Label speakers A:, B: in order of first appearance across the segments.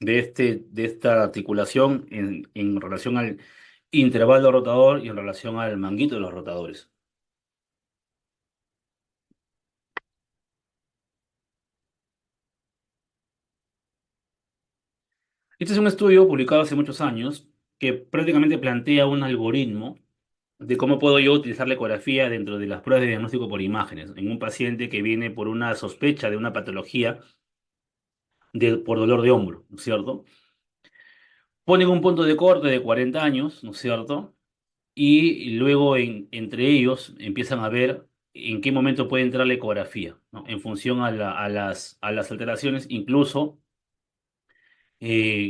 A: de esta articulación en relación al intervalo rotador y en relación al manguito de los rotadores. Este es un estudio publicado hace muchos años que prácticamente plantea un algoritmo de cómo puedo yo utilizar la ecografía dentro de las pruebas de diagnóstico por imágenes en un paciente que viene por una sospecha de una patología por dolor de hombro, ¿no es cierto? Ponen un punto de corte de 40 años, ¿no es cierto? Y luego entre ellos empiezan a ver en qué momento puede entrar la ecografía, ¿no? En función a las alteraciones, incluso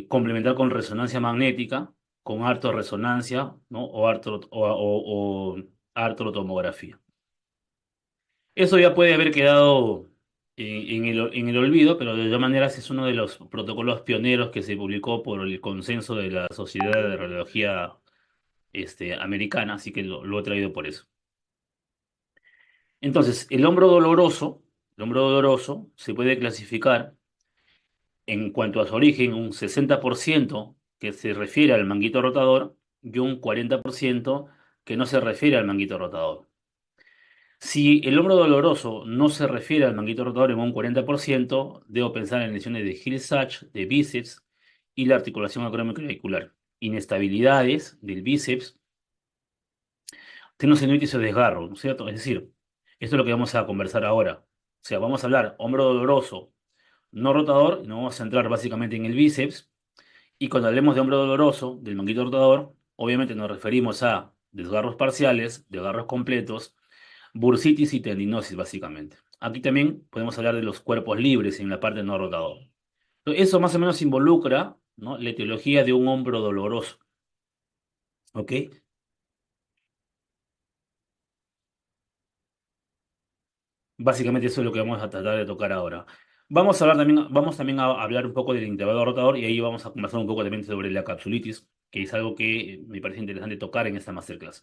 A: complementar con resonancia magnética, con artorresonancia, ¿no? O artrotomografía. Eso ya puede haber quedado en el olvido, pero de todas maneras es uno de los protocolos pioneros que se publicó por el consenso de la Sociedad de Radiología americana, así que lo he traído por eso. Entonces, el hombro doloroso se puede clasificar en cuanto a su origen, un 60% que se refiere al manguito rotador y un 40% que no se refiere al manguito rotador. Si el hombro doloroso no se refiere al manguito rotador en un 40%, debo pensar en lesiones de Hill-Sachs, de bíceps y la articulación acromioclavicular. Inestabilidades del bíceps, tendinosis o desgarro, ¿no es cierto? Es decir, esto es lo que vamos a conversar ahora. O sea, vamos a hablar hombro doloroso, no rotador, y nos vamos a centrar básicamente en el bíceps. Y cuando hablemos de hombro doloroso, del manguito rotador, obviamente nos referimos a desgarros parciales, desgarros completos, bursitis y tendinosis, básicamente. Aquí también podemos hablar de los cuerpos libres en la parte no rotador. Entonces, eso más o menos involucra, ¿no?, la etiología de un hombro doloroso. ¿Ok? Básicamente eso es lo que vamos a tratar de tocar ahora. Vamos también a hablar un poco del intervalo rotador y ahí vamos a conversar un poco también sobre la capsulitis, que es algo que me parece interesante tocar en esta masterclass.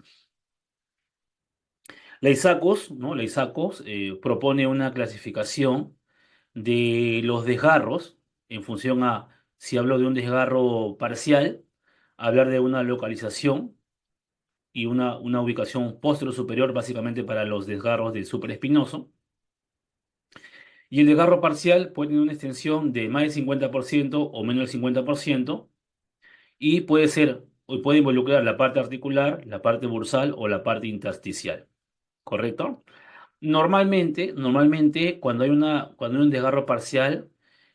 A: La ISACOS, ¿no? La ISACOS propone una clasificación de los desgarros en función a si hablo de un desgarro parcial, hablar de una localización y una ubicación posterior-superior básicamente para los desgarros del supraespinoso. Y el desgarro parcial puede tener una extensión de más del 50% o menos del 50% y o puede involucrar la parte articular, la parte bursal o la parte intersticial. ¿Correcto? Normalmente cuando hay un desgarro parcial,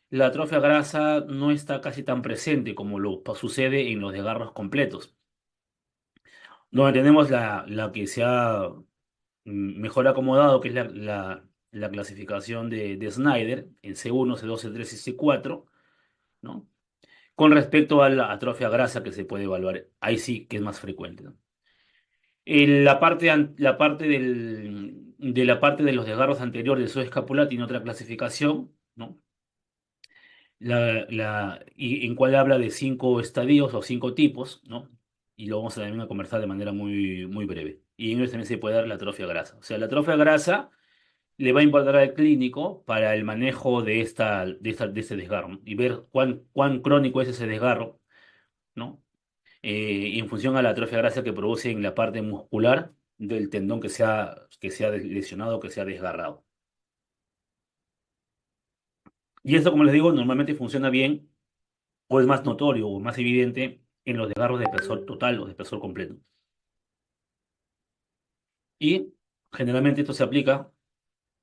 A: la atrofia grasa no está casi tan presente como sucede en los desgarros completos. Donde tenemos la que se ha mejor acomodado, que es la clasificación de Snyder, en C1, C2, C3 y C4, ¿no? Con respecto a la atrofia grasa que se puede evaluar, ahí sí que es más frecuente, ¿no? La parte de los desgarros anteriores de su escápula tiene otra clasificación, ¿no? Y en cual habla de 5 estadios o 5 tipos, ¿no? Y lo vamos a también a conversar de manera muy, muy breve. Y en ellos también se puede dar la atrofia grasa. O sea, la atrofia grasa le va a importar al clínico para el manejo de este desgarro, ¿no? Y ver cuán crónico es ese desgarro, ¿no? Y en función a la atrofia grasa que produce en la parte muscular del tendón que se ha lesionado, que se ha desgarrado. Y esto, como les digo, normalmente funciona bien o es más notorio o más evidente en los desgarros de espesor total o de espesor completo. Y generalmente esto se aplica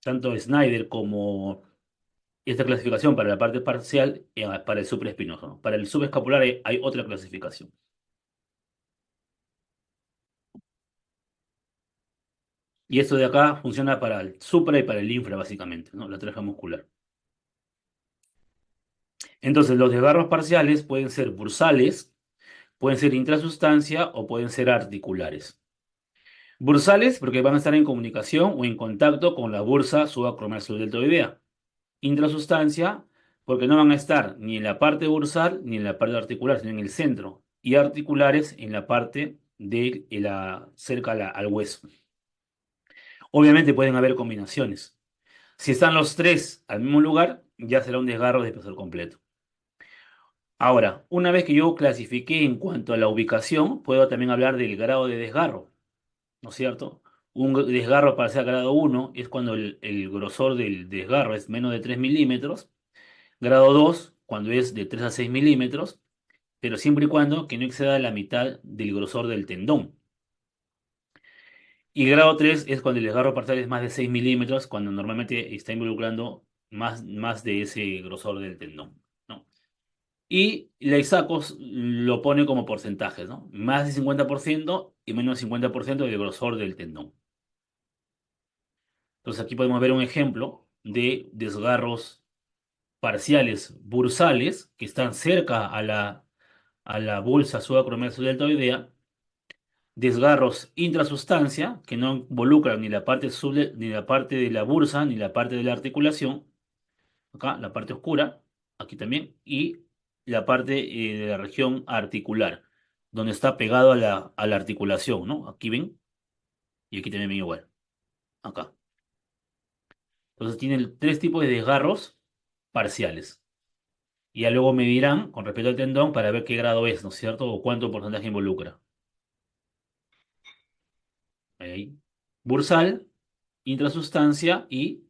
A: tanto a Snyder como esta clasificación para la parte parcial para el supraespinoso, ¿no? Para el subescapular hay otra clasificación. Y esto de acá funciona para el supra y para el infra, básicamente, ¿no? La atrofia muscular. Entonces, los desgarros parciales pueden ser bursales, pueden ser intrasustancia o pueden ser articulares. Bursales, porque van a estar en comunicación o en contacto con la bursa subacromial subdeltoidea. Intrasustancia, porque no van a estar ni en la parte bursal ni en la parte articular, sino en el centro. Y articulares en la parte cerca al hueso. Obviamente pueden haber combinaciones. Si están los tres al mismo lugar, ya será un desgarro de espesor completo. Ahora, una vez que yo clasifiqué en cuanto a la ubicación, puedo también hablar del grado de desgarro, ¿no es cierto? Desgarro para ser grado uno es cuando el grosor del desgarro es menos de 3 milímetros, grado 2 cuando es de 3 a 6 milímetros, pero siempre y cuando que no exceda la mitad del grosor del tendón. Y grado 3 es cuando el desgarro parcial es más de 6 milímetros, cuando normalmente está involucrando más de ese grosor del tendón, ¿no? Y la ISACOS lo pone como porcentajes, ¿no? Más de 50% y menos de 50% del grosor del tendón. Entonces aquí podemos ver un ejemplo de desgarros parciales bursales que están cerca a la bolsa subacromial desgarros intrasustancia que no involucran ni la parte ni la parte de la bursa ni la parte de la articulación, acá la parte oscura, aquí también, y la parte de la región articular, donde está pegado a a la articulación, ¿no? Aquí ven, y aquí también ven igual, acá. Entonces tienen tres tipos de desgarros parciales. Y ya luego medirán con respecto al tendón para ver qué grado es, ¿no es cierto? O cuánto porcentaje involucra. Ahí. Bursal, intrasustancia y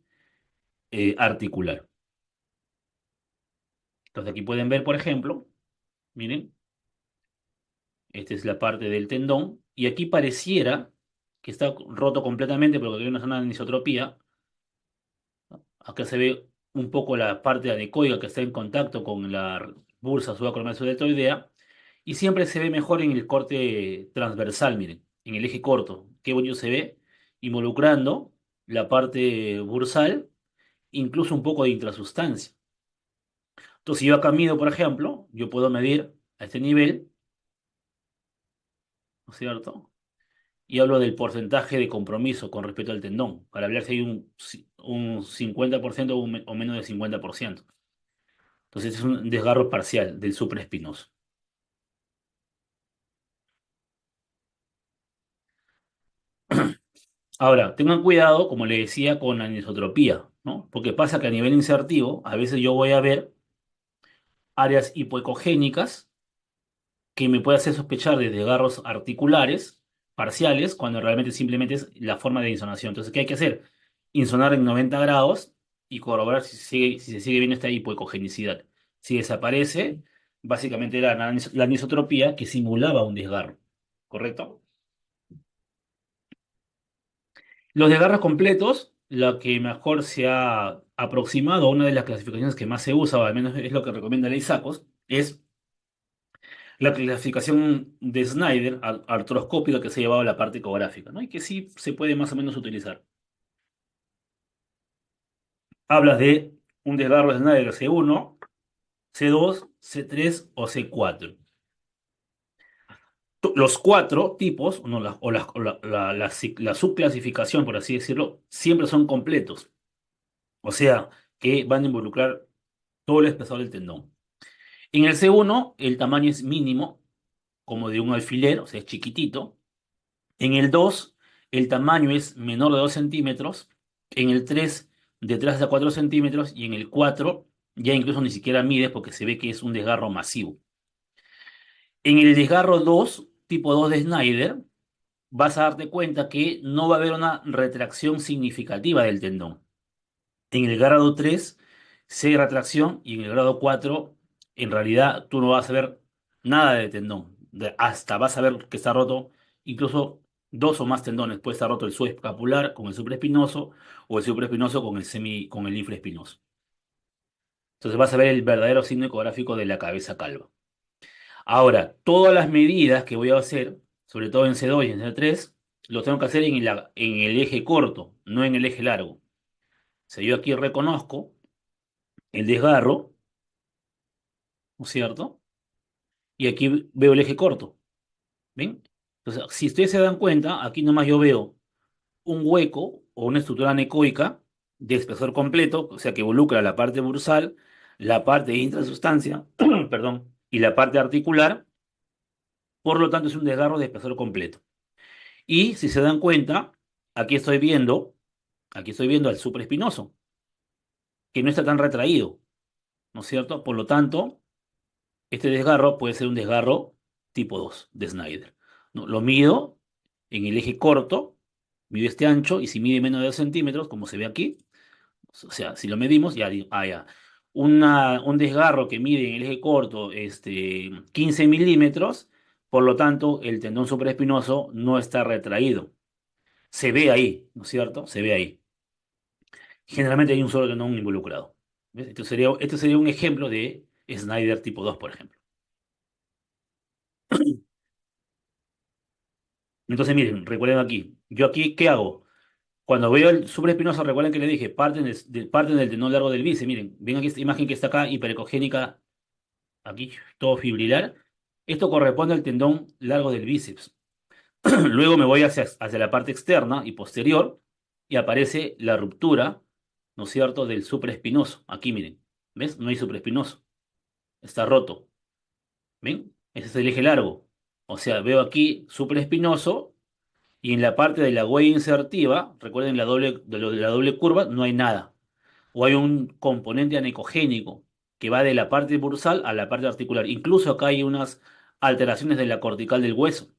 A: articular. Entonces aquí pueden ver, por ejemplo, miren, esta es la parte del tendón y aquí pareciera que está roto completamente porque hay una zona de anisotropía. Acá se ve un poco la parte anecoica que está en contacto con la bursa subacromial y siempre se ve mejor en el corte transversal, miren, en el eje corto. Qué bonito se ve involucrando la parte bursal, incluso un poco de intrasustancia. Entonces, si yo acá mido, por ejemplo, yo puedo medir a este nivel, ¿no es cierto? Y hablo del porcentaje de compromiso con respecto al tendón, para hablar si hay un 50% o menos de 50%. Entonces, este es un desgarro parcial del supraespinoso. Ahora, tengan cuidado, como le decía, con la anisotropía, ¿no? Porque pasa que a nivel insertivo, a veces yo voy a ver áreas hipoecogénicas que me puede hacer sospechar de desgarros articulares parciales cuando realmente simplemente es la forma de insonación. Entonces, ¿qué hay que hacer? Insonar en 90 grados y corroborar si se sigue viendo esta hipoecogenicidad. Si desaparece, básicamente era la anisotropía que simulaba un desgarro. ¿Correcto? Los desgarros completos, la que mejor se ha aproximado a una de las clasificaciones que más se usa, o al menos es lo que recomienda la ISACOS, es la clasificación de Snyder artroscópica que se ha llevado a la parte ecográfica, ¿no? Y que sí se puede más o menos utilizar. Hablas de un desgarro de Snyder C1, C2, C3 o C4. Los cuatro tipos, no, la subclasificación, por así decirlo, siempre son completos. O sea, que van a involucrar todo el espesor del tendón. En el C1, el tamaño es mínimo, como de un alfiler, o sea, es chiquitito. En el 2 el tamaño es menor de 2 centímetros. En el 3 de 3 a 4 centímetros. Y en el 4 ya incluso ni siquiera mide porque se ve que es un desgarro masivo. En el desgarro 2 tipo 2 de Snyder, vas a darte cuenta que no va a haber una retracción significativa del tendón. En el grado 3 sí hay retracción y en el grado 4 en realidad tú no vas a ver nada de tendón. Hasta vas a ver que está roto incluso dos o más tendones. Puede estar roto el subescapular con el supraespinoso o el supraespinoso con con el infraespinoso. Entonces vas a ver el verdadero signo ecográfico de la cabeza calva. Ahora, todas las medidas que voy a hacer, sobre todo en C2 y en C3, lo tengo que hacer en el eje corto, no en el eje largo. O sea, yo aquí reconozco el desgarro, ¿no es cierto? Y aquí veo el eje corto, ¿ven? Entonces, si ustedes se dan cuenta, aquí nomás yo veo un hueco o una estructura anecoica de espesor completo, o sea, que involucra la parte bursal, la parte de intrasustancia, perdón, y la parte articular, por lo tanto es un desgarro de espesor completo. Y si se dan cuenta, aquí estoy viendo, aquí estoy viendo al supraespinoso, que no está tan retraído, ¿no es cierto? Por lo tanto, Este desgarro puede ser un desgarro tipo 2 de Snyder, ¿no? Lo mido en el eje corto, mido este ancho, y si mide menos de 2 centímetros, como se ve aquí, o sea, si lo medimos, ya digo, ya. Un desgarro que mide en el eje corto 15 milímetros, por lo tanto, el tendón supraespinoso no está retraído. Se ve ahí, ¿no es cierto? Se ve ahí. Generalmente hay un solo tendón involucrado. ¿Ves? Esto sería un ejemplo de Snyder tipo 2, por ejemplo. Entonces, miren, recuerden aquí. Yo aquí, ¿qué hago? Cuando veo el supraespinoso, recuerden que le dije, parten del tendón largo del bíceps. Miren, ven aquí esta imagen que está acá, hiperecogénica, aquí, todo fibrilar. Esto corresponde al tendón largo del bíceps. Luego me voy hacia la parte externa y posterior y aparece la ruptura, ¿no es cierto?, del supraespinoso. Aquí, miren, ¿ves? No hay supraespinoso, está roto. ¿Ven? Ese es el eje largo. O sea, veo aquí supraespinoso y en la parte de la huella insertiva, recuerden de la doble curva, no hay nada. O hay un componente anecogénico que va de la parte bursal a la parte articular. Incluso acá hay unas alteraciones de la cortical del hueso,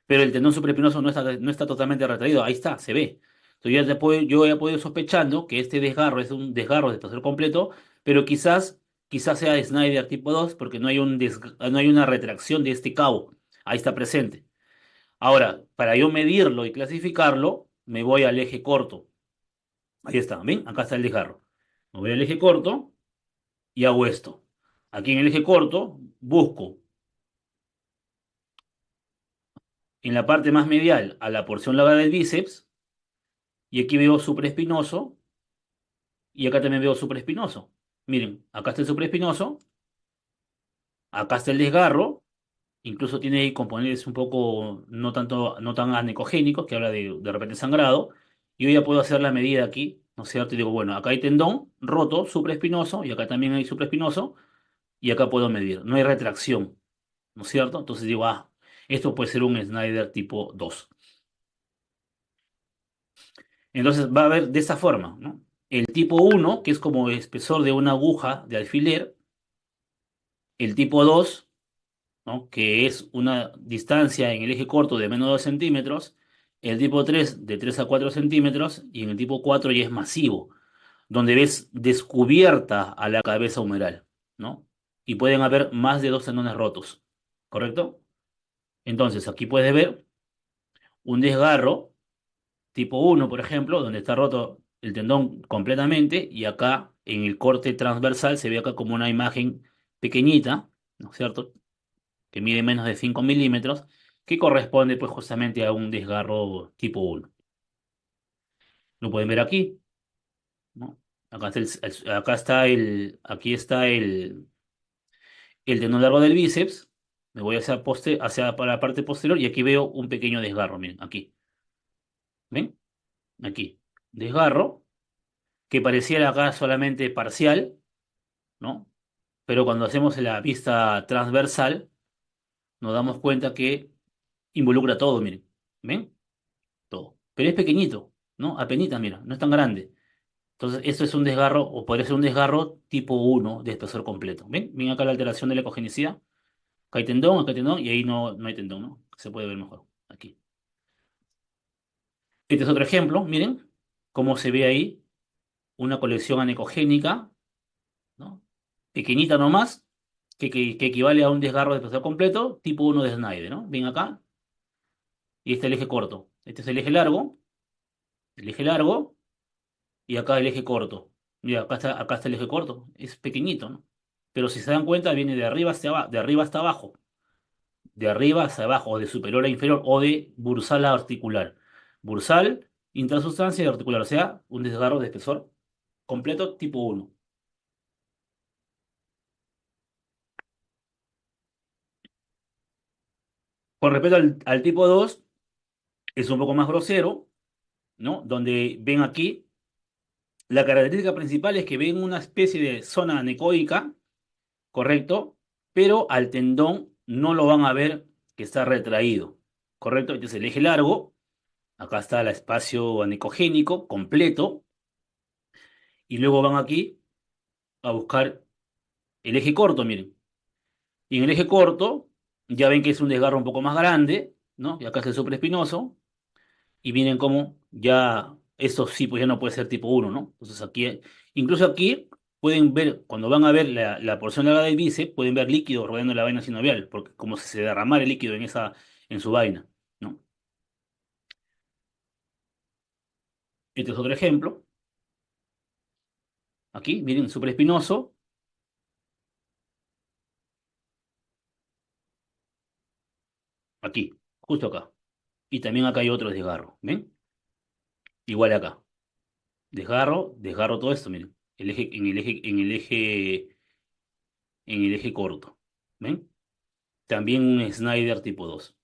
A: pero el tendón supraespinoso no está totalmente retraído. Ahí está, se ve. Entonces yo ya puedo ir sospechando que este desgarro es un desgarro de espesor completo, pero quizás sea de Snyder tipo 2 porque no hay una retracción de este cabo. Ahí está presente. Ahora, para yo medirlo y clasificarlo, me voy al eje corto. Ahí está, ¿ven? Acá está el desgarro. Me voy al eje corto y hago esto. Aquí en el eje corto busco en la parte más medial a la porción larga del bíceps y aquí veo supraespinoso y acá también veo supraespinoso. Miren, acá está el supraespinoso, acá está el desgarro, incluso tiene componentes un poco no tan anecogénicos, que habla de repente sangrado, y yo ya puedo hacer la medida aquí, ¿no es cierto? Y digo, bueno, acá hay tendón roto, supraespinoso, y acá también hay supraespinoso, y acá puedo medir. No hay retracción, ¿no es cierto? Entonces digo, esto puede ser un Snyder tipo 2. Entonces va a haber de esta forma, ¿no? El tipo 1, que es como el espesor de una aguja de alfiler, el tipo 2, ¿no?, que es una distancia en el eje corto de menos de 2 centímetros, el tipo 3 de 3 a 4 centímetros, y en el tipo 4 ya es masivo, donde ves descubierta a la cabeza humeral, ¿no? Y pueden haber más de 2 tendones rotos, ¿correcto? Entonces, aquí puedes ver un desgarro tipo 1, por ejemplo, donde está roto el tendón completamente, y acá en el corte transversal se ve acá como una imagen pequeñita, ¿no es cierto?, que mide menos de 5 milímetros, que corresponde pues justamente a un desgarro tipo 1. Lo pueden ver aquí, ¿no? Aquí está el tendón largo del bíceps. Me voy hacia para la parte posterior y aquí veo un pequeño desgarro, miren, aquí. ¿Ven? Aquí. Desgarro, que pareciera acá solamente parcial, ¿no? Pero cuando hacemos la vista transversal, nos damos cuenta que involucra todo, miren. ¿Ven? Todo. Pero es pequeñito, ¿no? Apenita, mira, no es tan grande. Entonces, esto es un desgarro, o podría ser un desgarro tipo 1 de espesor completo. ¿Ven? Ven acá la alteración de la ecogenicidad. Acá hay tendón, y ahí no hay tendón, ¿no? Se puede ver mejor. Aquí. Este es otro ejemplo, miren cómo se ve ahí una colección anecogénica, ¿no? Pequeñita nomás, que equivale a un desgarro de espesor completo, tipo 1 de Snyder, ¿no? Ven acá, y este es el eje corto. Este es el eje largo, y acá el eje corto. Mira, acá está el eje corto. Es pequeñito, ¿no? Pero si se dan cuenta, viene de arriba hasta abajo. De arriba hacia abajo, o de superior a inferior, o de bursal a articular. Bursal, intrasustancia y articular. O sea, un desgarro de espesor completo tipo 1. Con respecto al tipo 2, es un poco más grosero, ¿no? Donde ven aquí, la característica principal es que ven una especie de zona anecoica, ¿correcto? Pero al tendón no lo van a ver que está retraído, ¿correcto? Este es el eje largo, acá está el espacio anecogénico completo, y luego van aquí a buscar el eje corto, miren. Y en el eje corto, ya ven que es un desgarro un poco más grande, ¿no? Y acá es el supraespinoso. Y miren cómo ya, esto sí, pues ya no puede ser tipo uno, ¿no? Entonces aquí, incluso aquí pueden ver, cuando van a ver la porción larga del bíceps, pueden ver líquido rodeando la vaina sinovial, porque como si se derramara el líquido en su vaina, ¿no? Este es otro ejemplo. Aquí, miren, supraespinoso, aquí, justo acá. Y también acá hay otro desgarro, ¿ven? Igual acá. Desgarro, desgarro todo esto, miren. En el eje corto. ¿Ven? También un Snyder tipo 2.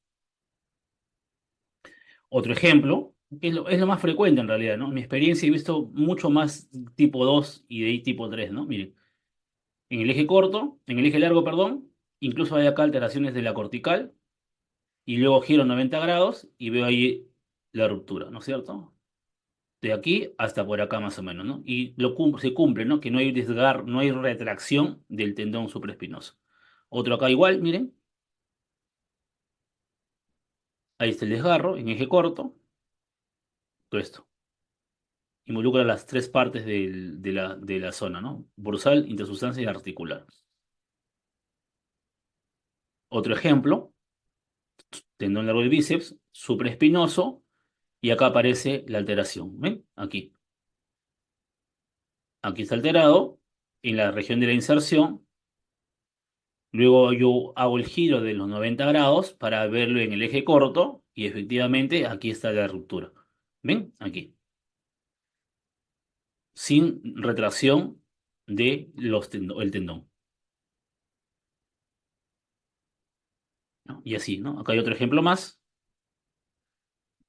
A: Otro ejemplo, que es lo más frecuente en realidad, ¿no? En mi experiencia he visto mucho más tipo 2 y de ahí tipo 3, ¿no? Miren, en el eje corto, en el eje largo, perdón, incluso hay acá alteraciones de la cortical y luego giro 90 grados y veo ahí la ruptura, ¿no es cierto? De aquí hasta por acá más o menos, ¿no? Y se cumple, ¿no? Que no hay desgarro, no hay retracción del tendón supraespinoso. Otro acá igual, miren, ahí está el desgarro en eje corto, todo esto. Involucra las tres partes de la zona, ¿no? Dorsal, intersustancia y articular. Otro ejemplo, tendón largo del bíceps, supraespinoso, y acá aparece la alteración. ¿Ven? Aquí. Aquí está alterado, en la región de la inserción. Luego yo hago el giro de los 90 grados para verlo en el eje corto, y efectivamente aquí está la ruptura. ¿Ven? Aquí. Sin retracción de el tendón. ¿No? Y así, ¿no? Acá hay otro ejemplo más.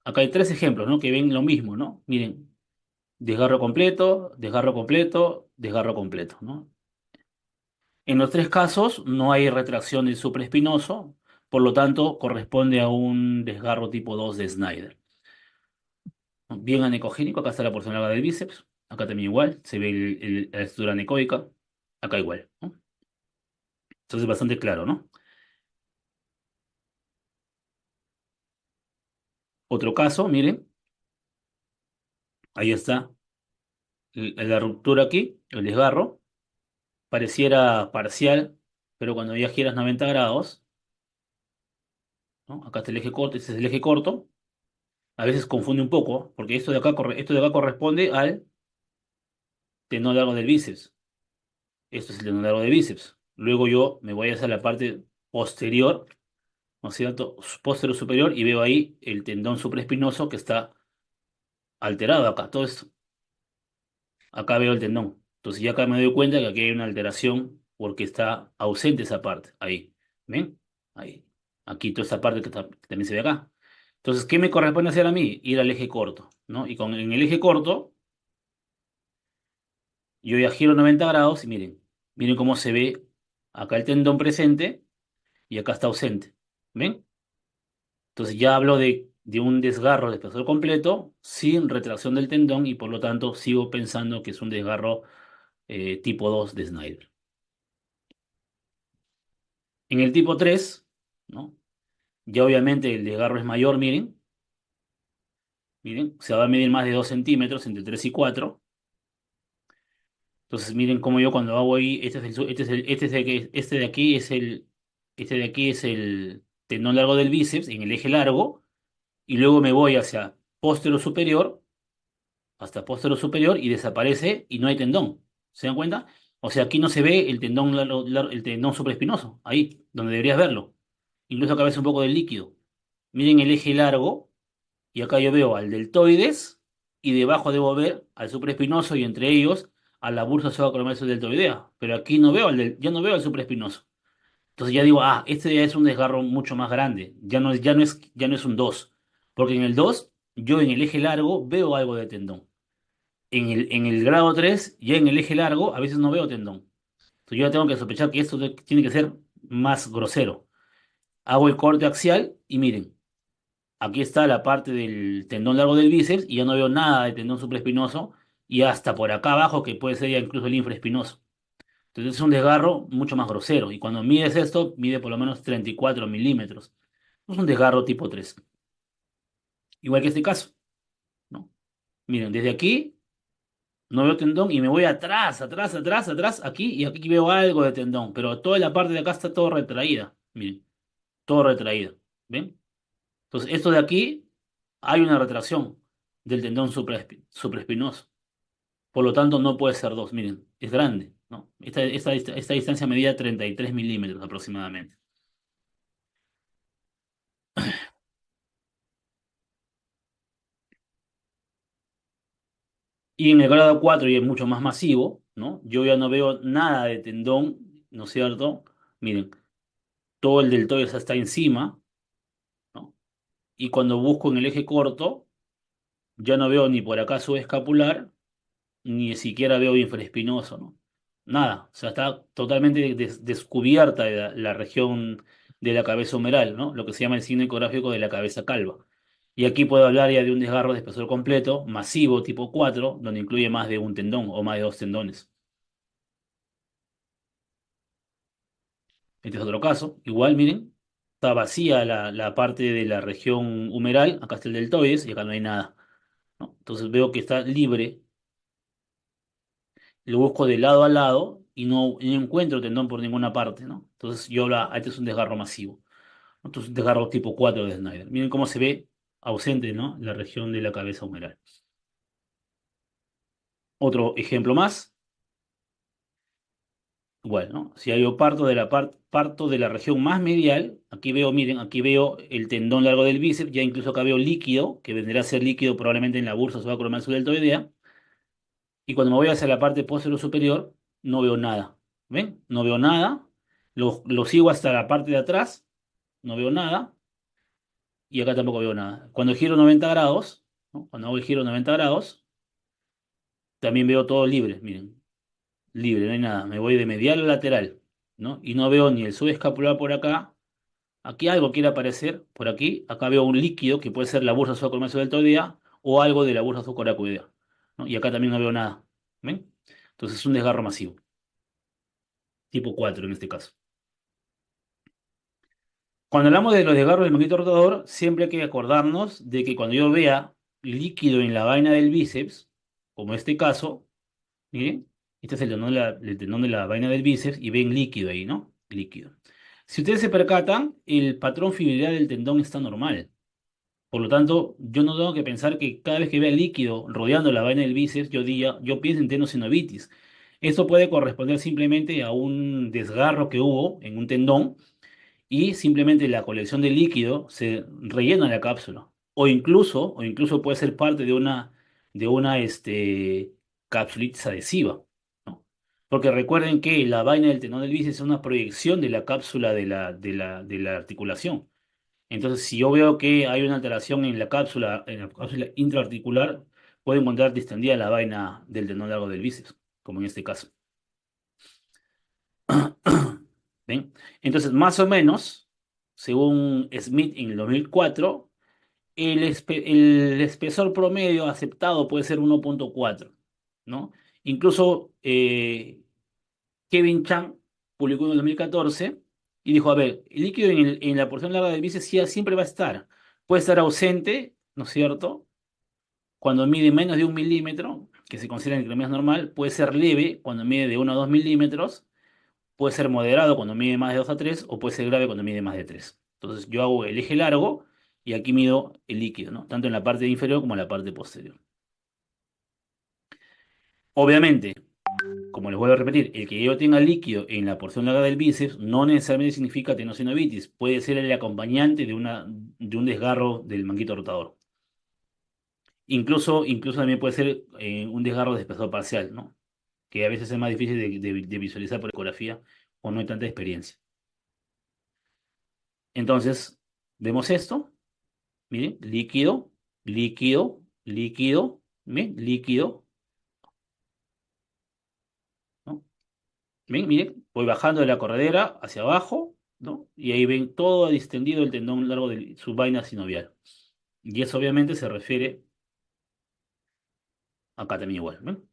A: Acá hay tres ejemplos, ¿no? Que ven lo mismo, ¿no? Miren, desgarro completo, desgarro completo, desgarro completo, ¿no? En los tres casos no hay retracción del supraespinoso, por lo tanto corresponde a un desgarro tipo 2 de Snyder, ¿no? Bien anecogénico, acá está la porción larga del bíceps, acá también igual, se ve la estructura anecoica, acá igual, ¿no? Entonces bastante claro, ¿no? Otro caso, miren, ahí está la ruptura aquí, el desgarro, pareciera parcial, pero cuando ya giras 90 grados, ¿no? Acá está el eje corto, este es el eje corto. A veces confunde un poco, porque esto de acá corresponde al tendón largo del bíceps. Esto es el tendón largo del bíceps. Luego yo me voy hacia la parte posterior, ¿no es cierto? Posterior superior y veo ahí el tendón supraespinoso que está alterado acá. Todo esto, acá veo el tendón. Entonces ya acá me doy cuenta que aquí hay una alteración porque está ausente esa parte. Ahí. ¿Ven? Ahí. Aquí toda esta parte que también se ve acá. Entonces, ¿qué me corresponde hacer a mí? Ir al eje corto, ¿no? Y en el eje corto, yo ya giro 90 grados y miren cómo se ve acá el tendón presente y acá está ausente. ¿Ven? Entonces ya hablo de un desgarro de espesor completo sin retracción del tendón y por lo tanto sigo pensando que es un desgarro tipo 2 de Snyder. En el tipo 3, ¿no? Ya obviamente el desgarro es mayor, miren, se va a medir más de 2 centímetros entre 3 y 4. Entonces miren cómo yo cuando hago ahí, este de aquí es el tendón largo del bíceps en el eje largo y luego me voy hacia póstero superior, hasta póstero superior y desaparece y no hay tendón. ¿Se dan cuenta? O sea, aquí no se ve el tendón, el tendón supraespinoso, ahí, donde deberías verlo. Incluso acá ves un poco del líquido. Miren el eje largo y acá yo veo al deltoides y debajo debo ver al supraespinoso y entre ellos a la bursa subacromial deltoidea. Pero aquí no veo ya no veo al supraespinoso. Entonces ya digo, este ya es un desgarro mucho más grande. Ya no es un 2. Porque en el 2 yo en el eje largo veo algo de tendón. En el grado 3 ya en el eje largo, a veces no veo tendón. Entonces yo ya tengo que sospechar que esto tiene que ser más grosero. Hago el corte axial y miren, aquí está la parte del tendón largo del bíceps y ya no veo nada de tendón supraespinoso y hasta por acá abajo que puede ser ya incluso el infraespinoso. Entonces es un desgarro mucho más grosero. Y cuando mides esto, mide por lo menos 34 milímetros. Es un desgarro tipo 3. Igual que este caso, ¿no? Miren, desde aquí no veo tendón y me voy atrás, atrás, atrás, atrás, aquí y aquí veo algo de tendón. Pero toda la parte de acá está todo retraída. Miren, todo retraído. ¿Ven? Entonces, esto de aquí hay una retracción del tendón supraespinoso. Por lo tanto, no puede ser dos. Miren, es grande, ¿no? Esta distancia medía 33 milímetros aproximadamente. Y en el grado 4 y es mucho más masivo, ¿no? Yo ya no veo nada de tendón, ¿no es cierto? Miren, todo el deltoides está encima, ¿no? Y cuando busco en el eje corto, ya no veo ni por acá subescapular, ni siquiera veo infraespinoso, ¿no? Nada, o sea, está totalmente descubierta la región de la cabeza humeral, ¿no? Lo que se llama el signo ecográfico de la cabeza calva. Y aquí puedo hablar ya de un desgarro de espesor completo, masivo, tipo 4, donde incluye más de un tendón o más de dos tendones. Este es otro caso. Igual, miren, está vacía la parte de la región humeral, acá está el deltoides y acá no hay nada, ¿no? Entonces veo que está libre, lo busco de lado a lado y no encuentro tendón por ninguna parte, ¿no? Entonces yo este es un desgarro masivo, ¿no? Esto es un desgarro tipo 4 de Snyder. Miren cómo se ve ausente, ¿no? La región de la cabeza humeral. Otro ejemplo más, igual, ¿no? Si yo parto de la región más medial, aquí veo, miren, aquí veo el tendón largo del bíceps, ya incluso acá veo líquido, que vendrá a ser líquido probablemente en la bursa subacromial y cuando me voy hacia la parte posterior superior, no veo nada. ¿Ven? No veo nada. Lo sigo hasta la parte de atrás, no veo nada. Y acá tampoco veo nada. Cuando giro 90 grados, ¿no? Cuando hago el giro 90 grados, también veo todo libre. Miren, libre, no hay nada. Me voy de medial a lateral, ¿no? Y no veo ni el subescapular por acá. Aquí algo quiere aparecer, por aquí. Acá veo un líquido que puede ser la bursa subacromial o algo de la bursa subcoracoidea, ¿no? Y acá también no veo nada. ¿Ven? Entonces es un desgarro masivo. Tipo 4 en este caso. Cuando hablamos de los desgarros del manguito rotador, siempre hay que acordarnos de que cuando yo vea líquido en la vaina del bíceps, como este caso, miren, este es el tendón de la vaina del bíceps y ven líquido ahí, ¿no? Líquido. Si ustedes se percatan, el patrón fibrilar del tendón está normal. Por lo tanto, yo no tengo que pensar que cada vez que vea líquido rodeando la vaina del bíceps, yo pienso en tendinosynovitis. Esto puede corresponder simplemente a un desgarro que hubo en un tendón y simplemente la colección de líquido se rellena la cápsula. O incluso puede ser parte de una capsulitis adhesiva, ¿no? Porque recuerden que la vaina del tendón del bíceps es una proyección de la cápsula de la articulación. Entonces, si yo veo que hay una alteración en la cápsula intraarticular, puedo encontrar distendida la vaina del tendón largo del bíceps, como en este caso. ¿Ven? Entonces, más o menos, según Smith en el 2004, el espesor promedio aceptado puede ser 1,4, ¿no? Incluso Kevin Chang publicó en el 2014 y dijo, a ver, el líquido en la porción larga del bíceps siempre va a estar. Puede estar ausente, ¿no es cierto? Cuando mide menos de 1 milímetro, que se considera en economía normal, puede ser leve cuando mide de 1 a 2 milímetros, puede ser moderado cuando mide más de 2 a 3 o puede ser grave cuando mide más de 3. Entonces yo hago el eje largo y aquí mido el líquido, ¿no? Tanto en la parte inferior como en la parte posterior. Obviamente, como les vuelvo a repetir, el que yo tenga líquido en la porción larga del bíceps no necesariamente significa tenosinovitis, puede ser el acompañante de un desgarro del manguito rotador. Incluso también puede ser un desgarro de espesor parcial, ¿no? Que a veces es más difícil de visualizar por ecografía o no hay tanta experiencia. Entonces, vemos esto, miren, líquido, líquido, líquido, ¿ven? Líquido, ¿no? ¿Ven? Miren, voy bajando de la corredera hacia abajo, ¿no? Y ahí ven todo distendido el tendón largo de su vaina sinovial. Y eso obviamente se refiere acá también igual, ¿ven?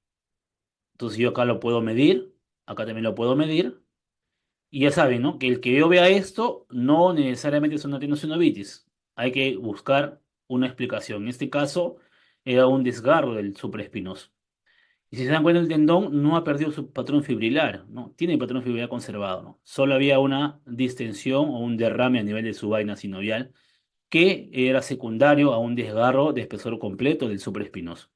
A: Entonces yo acá lo puedo medir, acá también lo puedo medir. Y ya saben, ¿no? Que el que yo vea esto no necesariamente es una tendinocenovitis. Hay que buscar una explicación. En este caso, era un desgarro del supraespinoso. Y si se dan cuenta, el tendón no ha perdido su patrón fibrilar, ¿no? Tiene el patrón fibrilar conservado, ¿no? Solo había una distensión o un derrame a nivel de su vaina sinovial que era secundario a un desgarro de espesor completo del supraespinoso.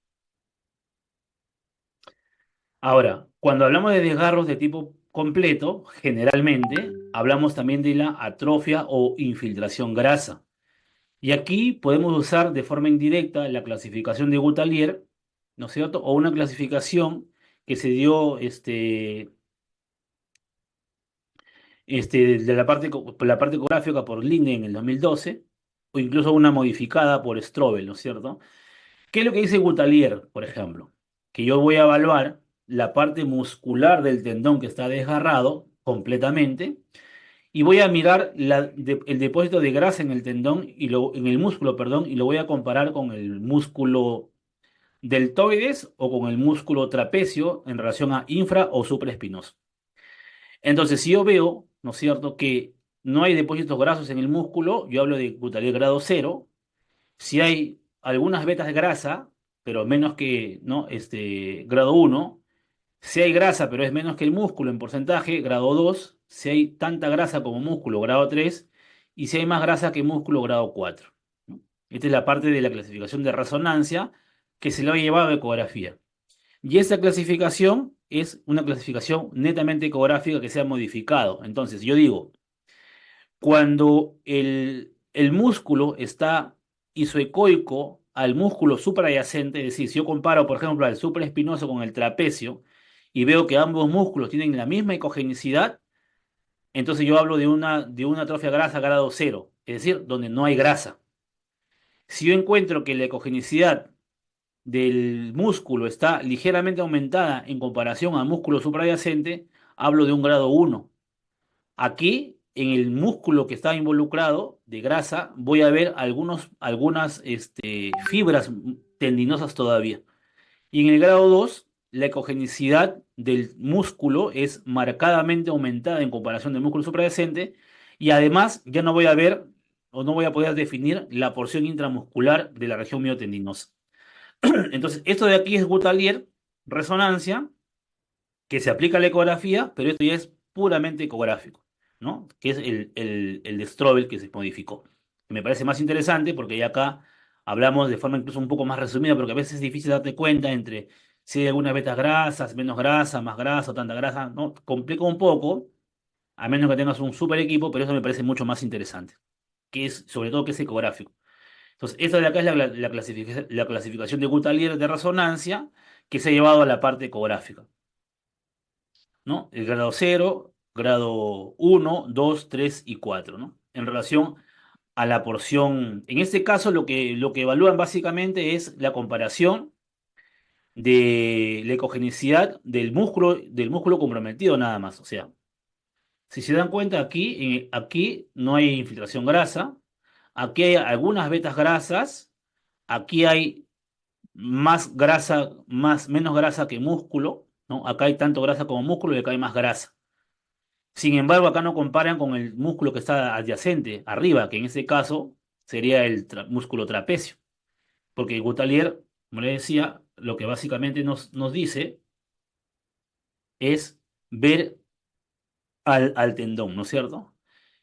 A: Ahora, cuando hablamos de desgarros de tipo completo, generalmente hablamos también de la atrofia o infiltración grasa. Y aquí podemos usar de forma indirecta la clasificación de Gutalier, ¿no es cierto? O una clasificación que se dio de la parte ecográfica por Linde en el 2012, o incluso una modificada por Strobel, ¿no es cierto? ¿Qué es lo que dice Gutalier, por ejemplo? Que yo voy a evaluar la parte muscular del tendón que está desgarrado completamente y voy a mirar el depósito de grasa en el tendón en el músculo, perdón, y lo voy a comparar con el músculo deltoides o con el músculo trapecio en relación a infra o supraespinoso. Entonces, si yo veo, ¿no es cierto?, que no hay depósitos grasos en el músculo, yo hablo de Gutalier grado cero. Si hay algunas vetas de grasa, pero menos que, ¿no? Grado uno. Si hay grasa, pero es menos que el músculo en porcentaje, grado 2. Si hay tanta grasa como músculo, grado 3. Y si hay más grasa que músculo, grado 4, ¿no? Esta es la parte de la clasificación de resonancia que se le ha llevado a ecografía. Y esta clasificación es una clasificación netamente ecográfica que se ha modificado. Entonces, yo digo, cuando el músculo está isoecoico al músculo suprayacente, es decir, si yo comparo, por ejemplo, al supraespinoso con el trapecio y veo que ambos músculos tienen la misma ecogenicidad, entonces yo hablo de una atrofia grasa grado cero, es decir, donde no hay grasa. Si yo encuentro que la ecogenicidad del músculo está ligeramente aumentada en comparación al músculo suprayacente, hablo de un grado uno. Aquí, en el músculo que está involucrado de grasa, voy a ver algunas fibras tendinosas todavía. Y en el grado 2, la ecogenicidad del músculo es marcadamente aumentada en comparación del músculo suprayacente y además ya no voy a ver o no voy a poder definir la porción intramuscular de la región miotendinosa. Entonces, esto de aquí es Gutalier, resonancia, que se aplica a la ecografía, pero esto ya es puramente ecográfico, ¿no? Que es el de Strobel que se modificó. Me parece más interesante porque ya acá hablamos de forma incluso un poco más resumida, porque a veces es difícil darte cuenta entre si hay algunas betas grasas, menos grasa, más grasa o tanta grasa, ¿no? Complica un poco, a menos que tengas un super equipo, pero eso me parece mucho más interesante, que es sobre todo que es ecográfico. Entonces, esta de acá es la clasificación de Gutalier de resonancia que se ha llevado a la parte ecográfica, ¿no? El grado cero, grado uno, 2, 3 y 4, ¿no? En relación a la porción, en este caso lo que evalúan básicamente es la comparación de la ecogenicidad del músculo comprometido nada más. O sea, si se dan cuenta aquí no hay infiltración grasa, aquí hay algunas vetas grasas, aquí hay más grasa, menos grasa que músculo, ¿no? Acá hay tanto grasa como músculo y acá hay más grasa. Sin embargo, acá no comparan con el músculo que está adyacente, arriba, que en ese caso sería el músculo trapecio. Porque Gutalier, como le decía, lo que básicamente nos dice es ver al tendón, ¿no es cierto?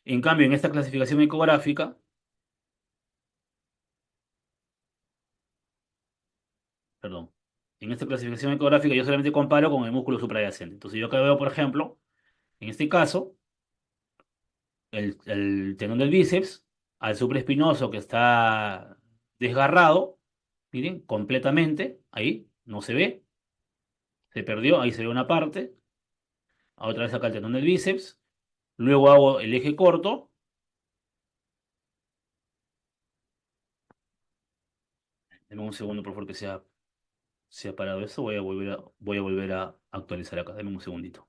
A: En cambio, en esta clasificación ecográfica, perdón, en esta clasificación ecográfica yo solamente comparo con el músculo suprayacente. Entonces yo acá veo, por ejemplo, en este caso, el tendón del bíceps, al supraespinoso que está desgarrado, miren, completamente, ahí, no se ve, se perdió, ahí se ve una parte, otra vez acá el tendón del bíceps, luego hago el eje corto, denme un segundo por favor que se ha parado eso, voy a volver a actualizar acá, denme un segundito.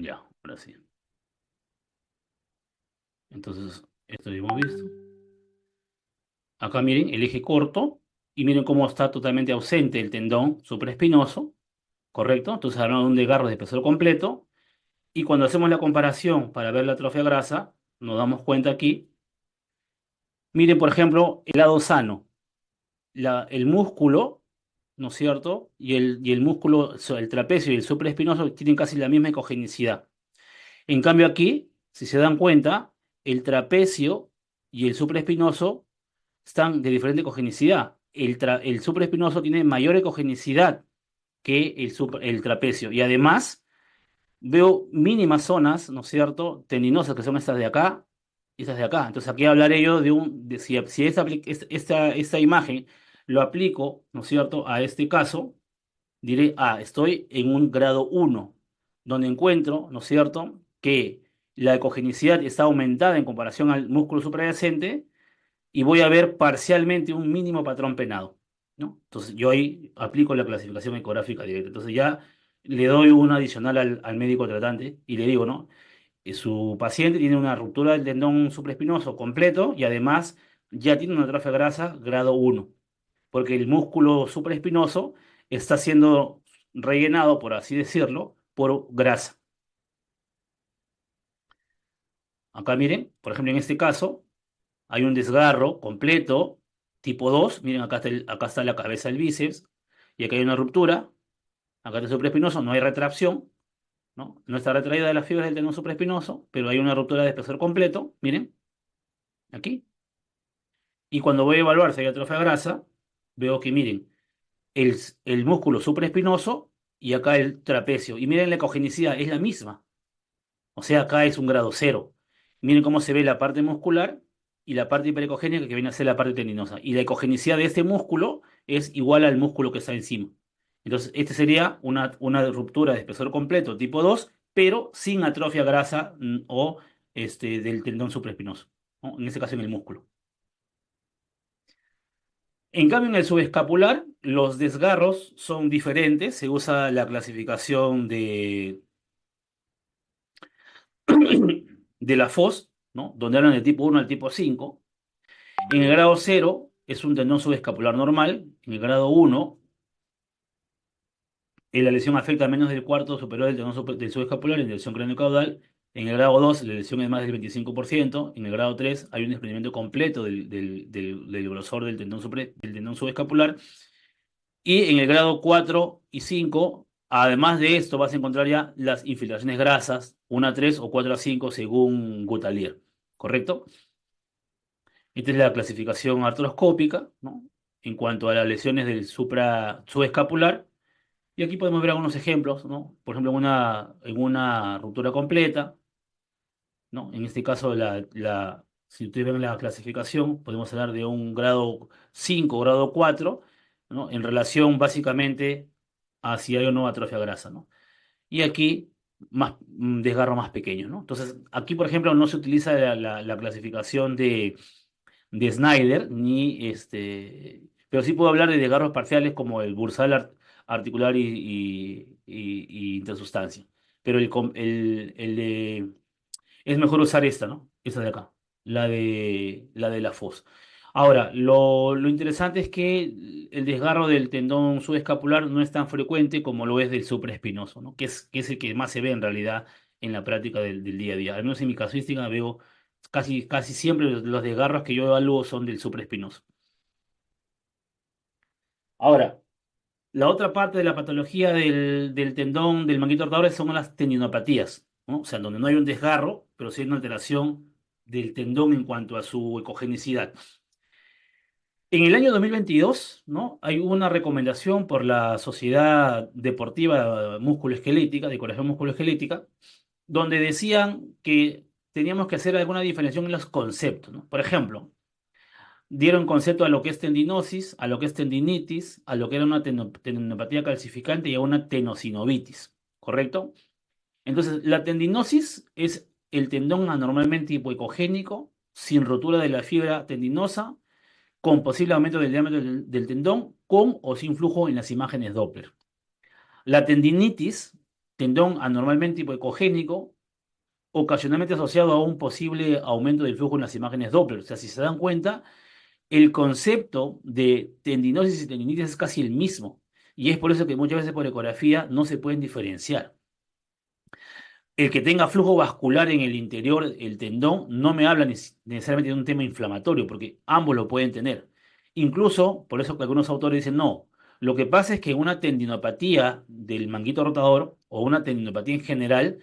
A: Ya, ahora sí. Entonces, esto ya hemos visto. Acá miren el eje corto y miren cómo está totalmente ausente el tendón supraespinoso, ¿correcto? Entonces hablamos de un desgarro de espesor completo. Y cuando hacemos la comparación para ver la atrofia grasa, nos damos cuenta aquí. Miren, por ejemplo, el lado sano. El músculo, ¿no es cierto? Y el músculo, el trapecio y el supraespinoso tienen casi la misma ecogenicidad. En cambio aquí, si se dan cuenta, el trapecio y el supraespinoso están de diferente ecogenicidad. El supraespinoso tiene mayor ecogenicidad que el trapecio. Y además veo mínimas zonas, ¿no es cierto?, tendinosas, que son estas de acá y estas de acá. Entonces aquí hablaré yo si esta imagen lo aplico, ¿no es cierto?, a este caso, diré, estoy en un grado uno donde encuentro, ¿no es cierto?, que la ecogenicidad está aumentada en comparación al músculo suprayacente y voy a ver parcialmente un mínimo patrón penado, ¿no? Entonces yo ahí aplico la clasificación ecográfica directa. Entonces ya le doy una adicional al médico tratante y le digo, ¿no? Su paciente tiene una ruptura del tendón supraespinoso completo y además ya tiene una atrofia grasa grado uno, porque el músculo supraespinoso está siendo rellenado, por así decirlo, por grasa. Acá miren, por ejemplo, en este caso, hay un desgarro completo, tipo 2. Miren, acá está la cabeza del bíceps. Y acá hay una ruptura. Acá está el supraespinoso. No hay retracción, ¿no? No está retraída de las fibras del tendón supraespinoso, pero hay una ruptura de espesor completo. Miren, aquí. Y cuando voy a evaluar si hay atrofia grasa, veo que, miren, el músculo supraespinoso y acá el trapecio. Y miren la ecogenicidad, es la misma. O sea, acá es un grado cero. Miren cómo se ve la parte muscular y la parte hiperecogénica que viene a ser la parte tendinosa. Y la ecogenicidad de este músculo es igual al músculo que está encima. Entonces, este sería una ruptura de espesor completo tipo 2, pero sin atrofia grasa o del tendón supraespinoso, ¿no? En este caso en el músculo. En cambio, en el subescapular, los desgarros son diferentes. Se usa la clasificación de la FOS, ¿no? Donde hablan del tipo 1 al tipo 5. En el grado cero es un tendón subescapular normal. En el grado uno, la lesión afecta a menos del cuarto superior del tendón del subescapular en dirección craneocaudal. En el grado 2 la lesión es más del 25%. En el grado 3 hay un desprendimiento completo del grosor del tendón subescapular. Y en el grado 4 y 5, además de esto, vas a encontrar ya las infiltraciones grasas, 1 a 3 o 4 a 5 según Gutalier. ¿Correcto? Esta es la clasificación artroscópica, ¿no? En cuanto a las lesiones del subescapular. Y aquí podemos ver algunos ejemplos, ¿no? Por ejemplo, en una ruptura completa, ¿no? En este caso, si ustedes ven la clasificación, podemos hablar de un grado 5, grado 4, ¿no? En relación básicamente a si hay o no atrofia grasa, ¿no? Y aquí, un desgarro más pequeño, ¿no? Entonces, aquí, por ejemplo, no se utiliza la clasificación de Snyder, pero sí puedo hablar de desgarros parciales como el bursal articular y intersustancia. Pero es mejor usar esta, ¿no? Esta de acá, la de la FOS. Ahora, lo interesante es que el desgarro del tendón subescapular no es tan frecuente como lo es del supraespinoso, ¿no? Que es el que más se ve en realidad en la práctica del día a día. Al menos en mi casuística veo casi siempre los desgarros que yo evalúo son del supraespinoso. Ahora, la otra parte de la patología del tendón del manguito rotador son las tendinopatías, ¿no? O sea, donde no hay un desgarro, pero sí hay una alteración del tendón en cuanto a su ecogenicidad. En el año 2022, ¿no? Hay una recomendación por la Sociedad Deportiva Musculoesquelética, de Colegio Musculoesquelética, donde decían que teníamos que hacer alguna diferenciación en los conceptos, ¿no? Por ejemplo, dieron concepto a lo que es tendinosis, a lo que es tendinitis, a lo que era una tendinopatía calcificante y a una tenosinovitis, ¿correcto? Entonces, la tendinosis es el tendón anormalmente hipoecogénico, sin rotura de la fibra tendinosa, con posible aumento del diámetro del tendón, con o sin flujo en las imágenes Doppler. La tendinitis tendón anormalmente hipoecogénico, ocasionalmente asociado a un posible aumento del flujo en las imágenes Doppler. O sea, si se dan cuenta, el concepto de tendinosis y tendinitis es casi el mismo. Y es por eso que muchas veces por ecografía no se pueden diferenciar. El que tenga flujo vascular en el interior, el tendón, no me habla necesariamente de un tema inflamatorio, porque ambos lo pueden tener. Incluso, por eso que algunos autores dicen, no, lo que pasa es que una tendinopatía del manguito rotador o una tendinopatía en general,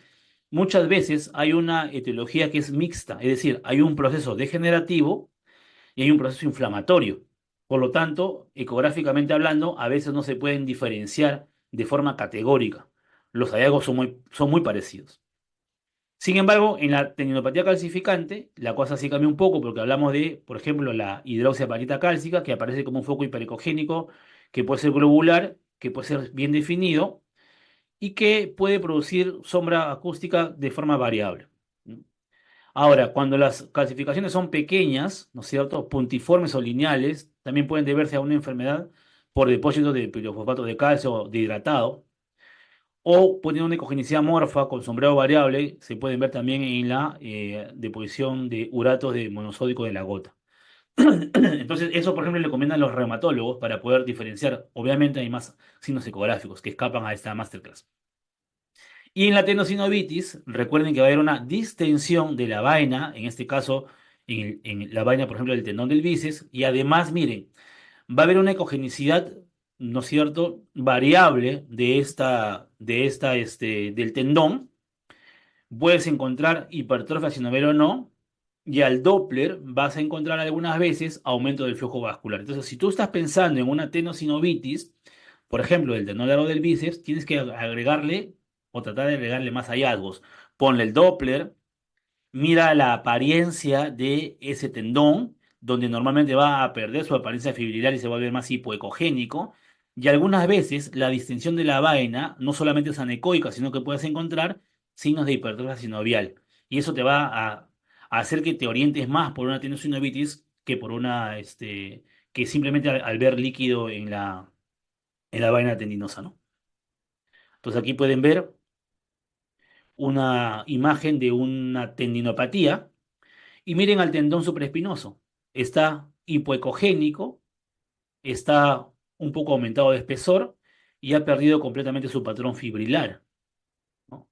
A: muchas veces hay una etiología que es mixta, es decir, hay un proceso degenerativo y hay un proceso inflamatorio. Por lo tanto, ecográficamente hablando, a veces no se pueden diferenciar de forma categórica. Los hallazgos son muy parecidos. Sin embargo, en la tendinopatía calcificante, la cosa sí cambia un poco porque hablamos de, por ejemplo, la hidroxiapatita cálcica, que aparece como un foco hiperecogénico, que puede ser globular, que puede ser bien definido y que puede producir sombra acústica de forma variable. Ahora, cuando las calcificaciones son pequeñas, ¿no es cierto?, puntiformes o lineales, también pueden deberse a una enfermedad por depósito de pirofosfato de calcio deshidratado o poniendo una ecogenicidad morfa con sombreado variable, se pueden ver también en la deposición de uratos de monosódico de la gota. Entonces, eso, por ejemplo, le recomiendan los reumatólogos para poder diferenciar. Obviamente hay más signos ecográficos que escapan a esta masterclass. Y en la tendinosis, recuerden que va a haber una distensión de la vaina, en este caso, en la vaina, por ejemplo, del tendón del bíceps, y además, miren, va a haber una ecogenicidad, ¿no es cierto?, variable del tendón. Puedes encontrar hipertrofia sinovial o no, y al Doppler vas a encontrar algunas veces aumento del flujo vascular. Entonces, si tú estás pensando en una tenosinovitis, por ejemplo, del tendón largo del bíceps, tienes que agregarle o tratar de agregarle más hallazgos. Ponle el Doppler, mira la apariencia de ese tendón, donde normalmente va a perder su apariencia fibrilar y se va a ver más hipoecogénico. Y algunas veces la distensión de la vaina no solamente es anecoica, sino que puedes encontrar signos de hipertrofia sinovial. Y eso te va a hacer que te orientes más por una tendinosis que por que simplemente al ver líquido en la vaina tendinosa, ¿no? Entonces aquí pueden ver una imagen de una tendinopatía. Y miren al tendón supraespinoso. Está hipoecogénico, está un poco aumentado de espesor y ha perdido completamente su patrón fibrilar, ¿no?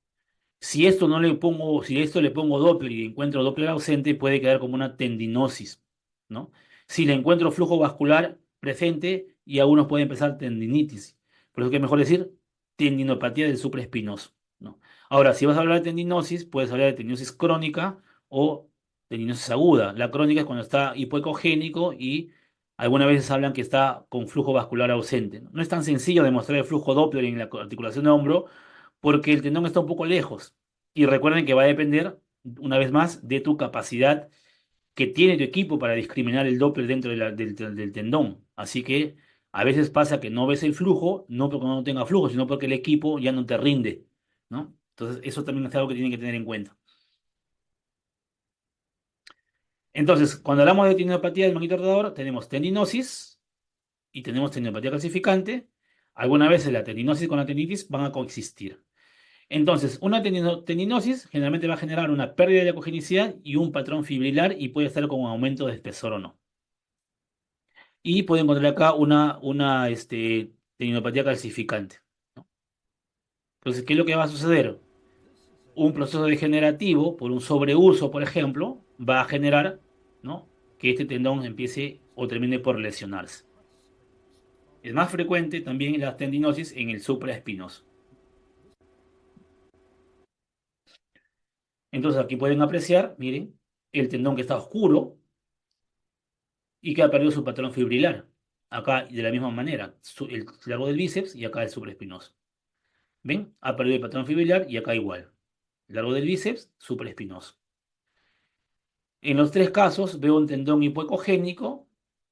A: Si a esto le pongo Doppler y encuentro Doppler ausente, puede quedar como una tendinosis, ¿no? Si le encuentro flujo vascular presente, y algunos pueden empezar tendinitis. Por eso que es mejor decir tendinopatía del supraespinoso, ¿no? Ahora, si vas a hablar de tendinosis, puedes hablar de tendinosis crónica o tendinosis aguda. La crónica es cuando está hipoecogénico y algunas veces hablan que está con flujo vascular ausente. No es tan sencillo demostrar el flujo Doppler en la articulación de hombro porque el tendón está un poco lejos. Y recuerden que va a depender, una vez más, de tu capacidad que tiene tu equipo para discriminar el Doppler dentro del tendón. Así que a veces pasa que no ves el flujo, no porque no tenga flujo, sino porque el equipo ya no te rinde, ¿no? Entonces, eso también es algo que tienen que tener en cuenta. Entonces, cuando hablamos de tendinopatía del manguito rotador, tenemos tendinosis y tenemos tendinopatía calcificante. Algunas veces la tendinosis con la tendinitis van a coexistir. Entonces, una tendinosis generalmente va a generar una pérdida de ecogenicidad y un patrón fibrilar y puede estar con un aumento de espesor o no. Y puede encontrar acá una tendinopatía calcificante, ¿no? Entonces, ¿qué es lo que va a suceder? Un proceso degenerativo por un sobreuso, por ejemplo, va a generar, ¿no?, que este tendón empiece o termine por lesionarse. Es más frecuente también la tendinosis en el supraespinoso. Entonces, aquí pueden apreciar, miren, el tendón que está oscuro y que ha perdido su patrón fibrilar. Acá, de la misma manera, el largo del bíceps y acá el supraespinoso. ¿Ven? Ha perdido el patrón fibrilar y acá igual. Largo del bíceps, supraespinoso. En los tres casos veo un tendón hipoecogénico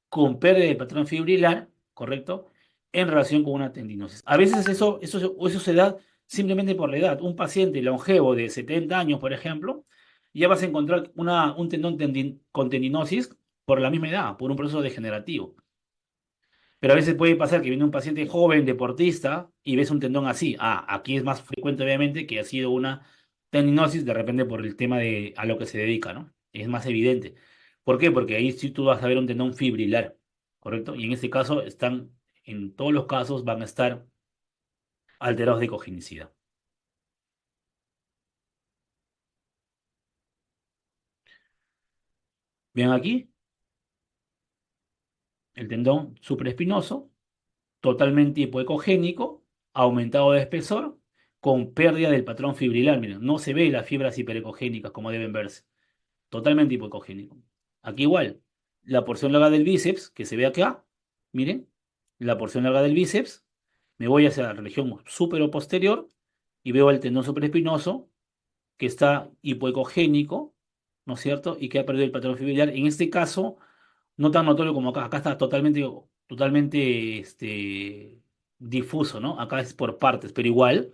A: con pérdida del patrón fibrilar, ¿correcto?, en relación con una tendinosis. A veces eso se da simplemente por la edad. Un paciente longevo de 70 años, por ejemplo, ya vas a encontrar un tendón con tendinosis por la misma edad, por un proceso degenerativo. Pero a veces puede pasar que viene un paciente joven, deportista, y ves un tendón así. Ah, aquí es más frecuente, obviamente, que ha sido una tendinosis, de repente por el tema de a lo que se dedica, ¿no? Es más evidente. ¿Por qué? Porque ahí sí tú vas a ver un tendón fibrilar, ¿correcto? Y en este caso en todos los casos van a estar alterados de cogenicidad. Bien aquí, el tendón supraespinoso, totalmente hipoecogénico, aumentado de espesor, con pérdida del patrón fibrilar. Miren, no se ve las fibras hiperecogénicas como deben verse. Totalmente hipocogénico. Aquí igual, la porción larga del bíceps, que se ve acá, miren, la porción larga del bíceps, me voy hacia la región supero posterior y veo el tendón supraespinoso que está hipoecogénico, ¿no es cierto? Y que ha perdido el patrón fibrilar. En este caso, no tan notorio como acá. Acá está totalmente difuso, ¿no? Acá es por partes, pero igual,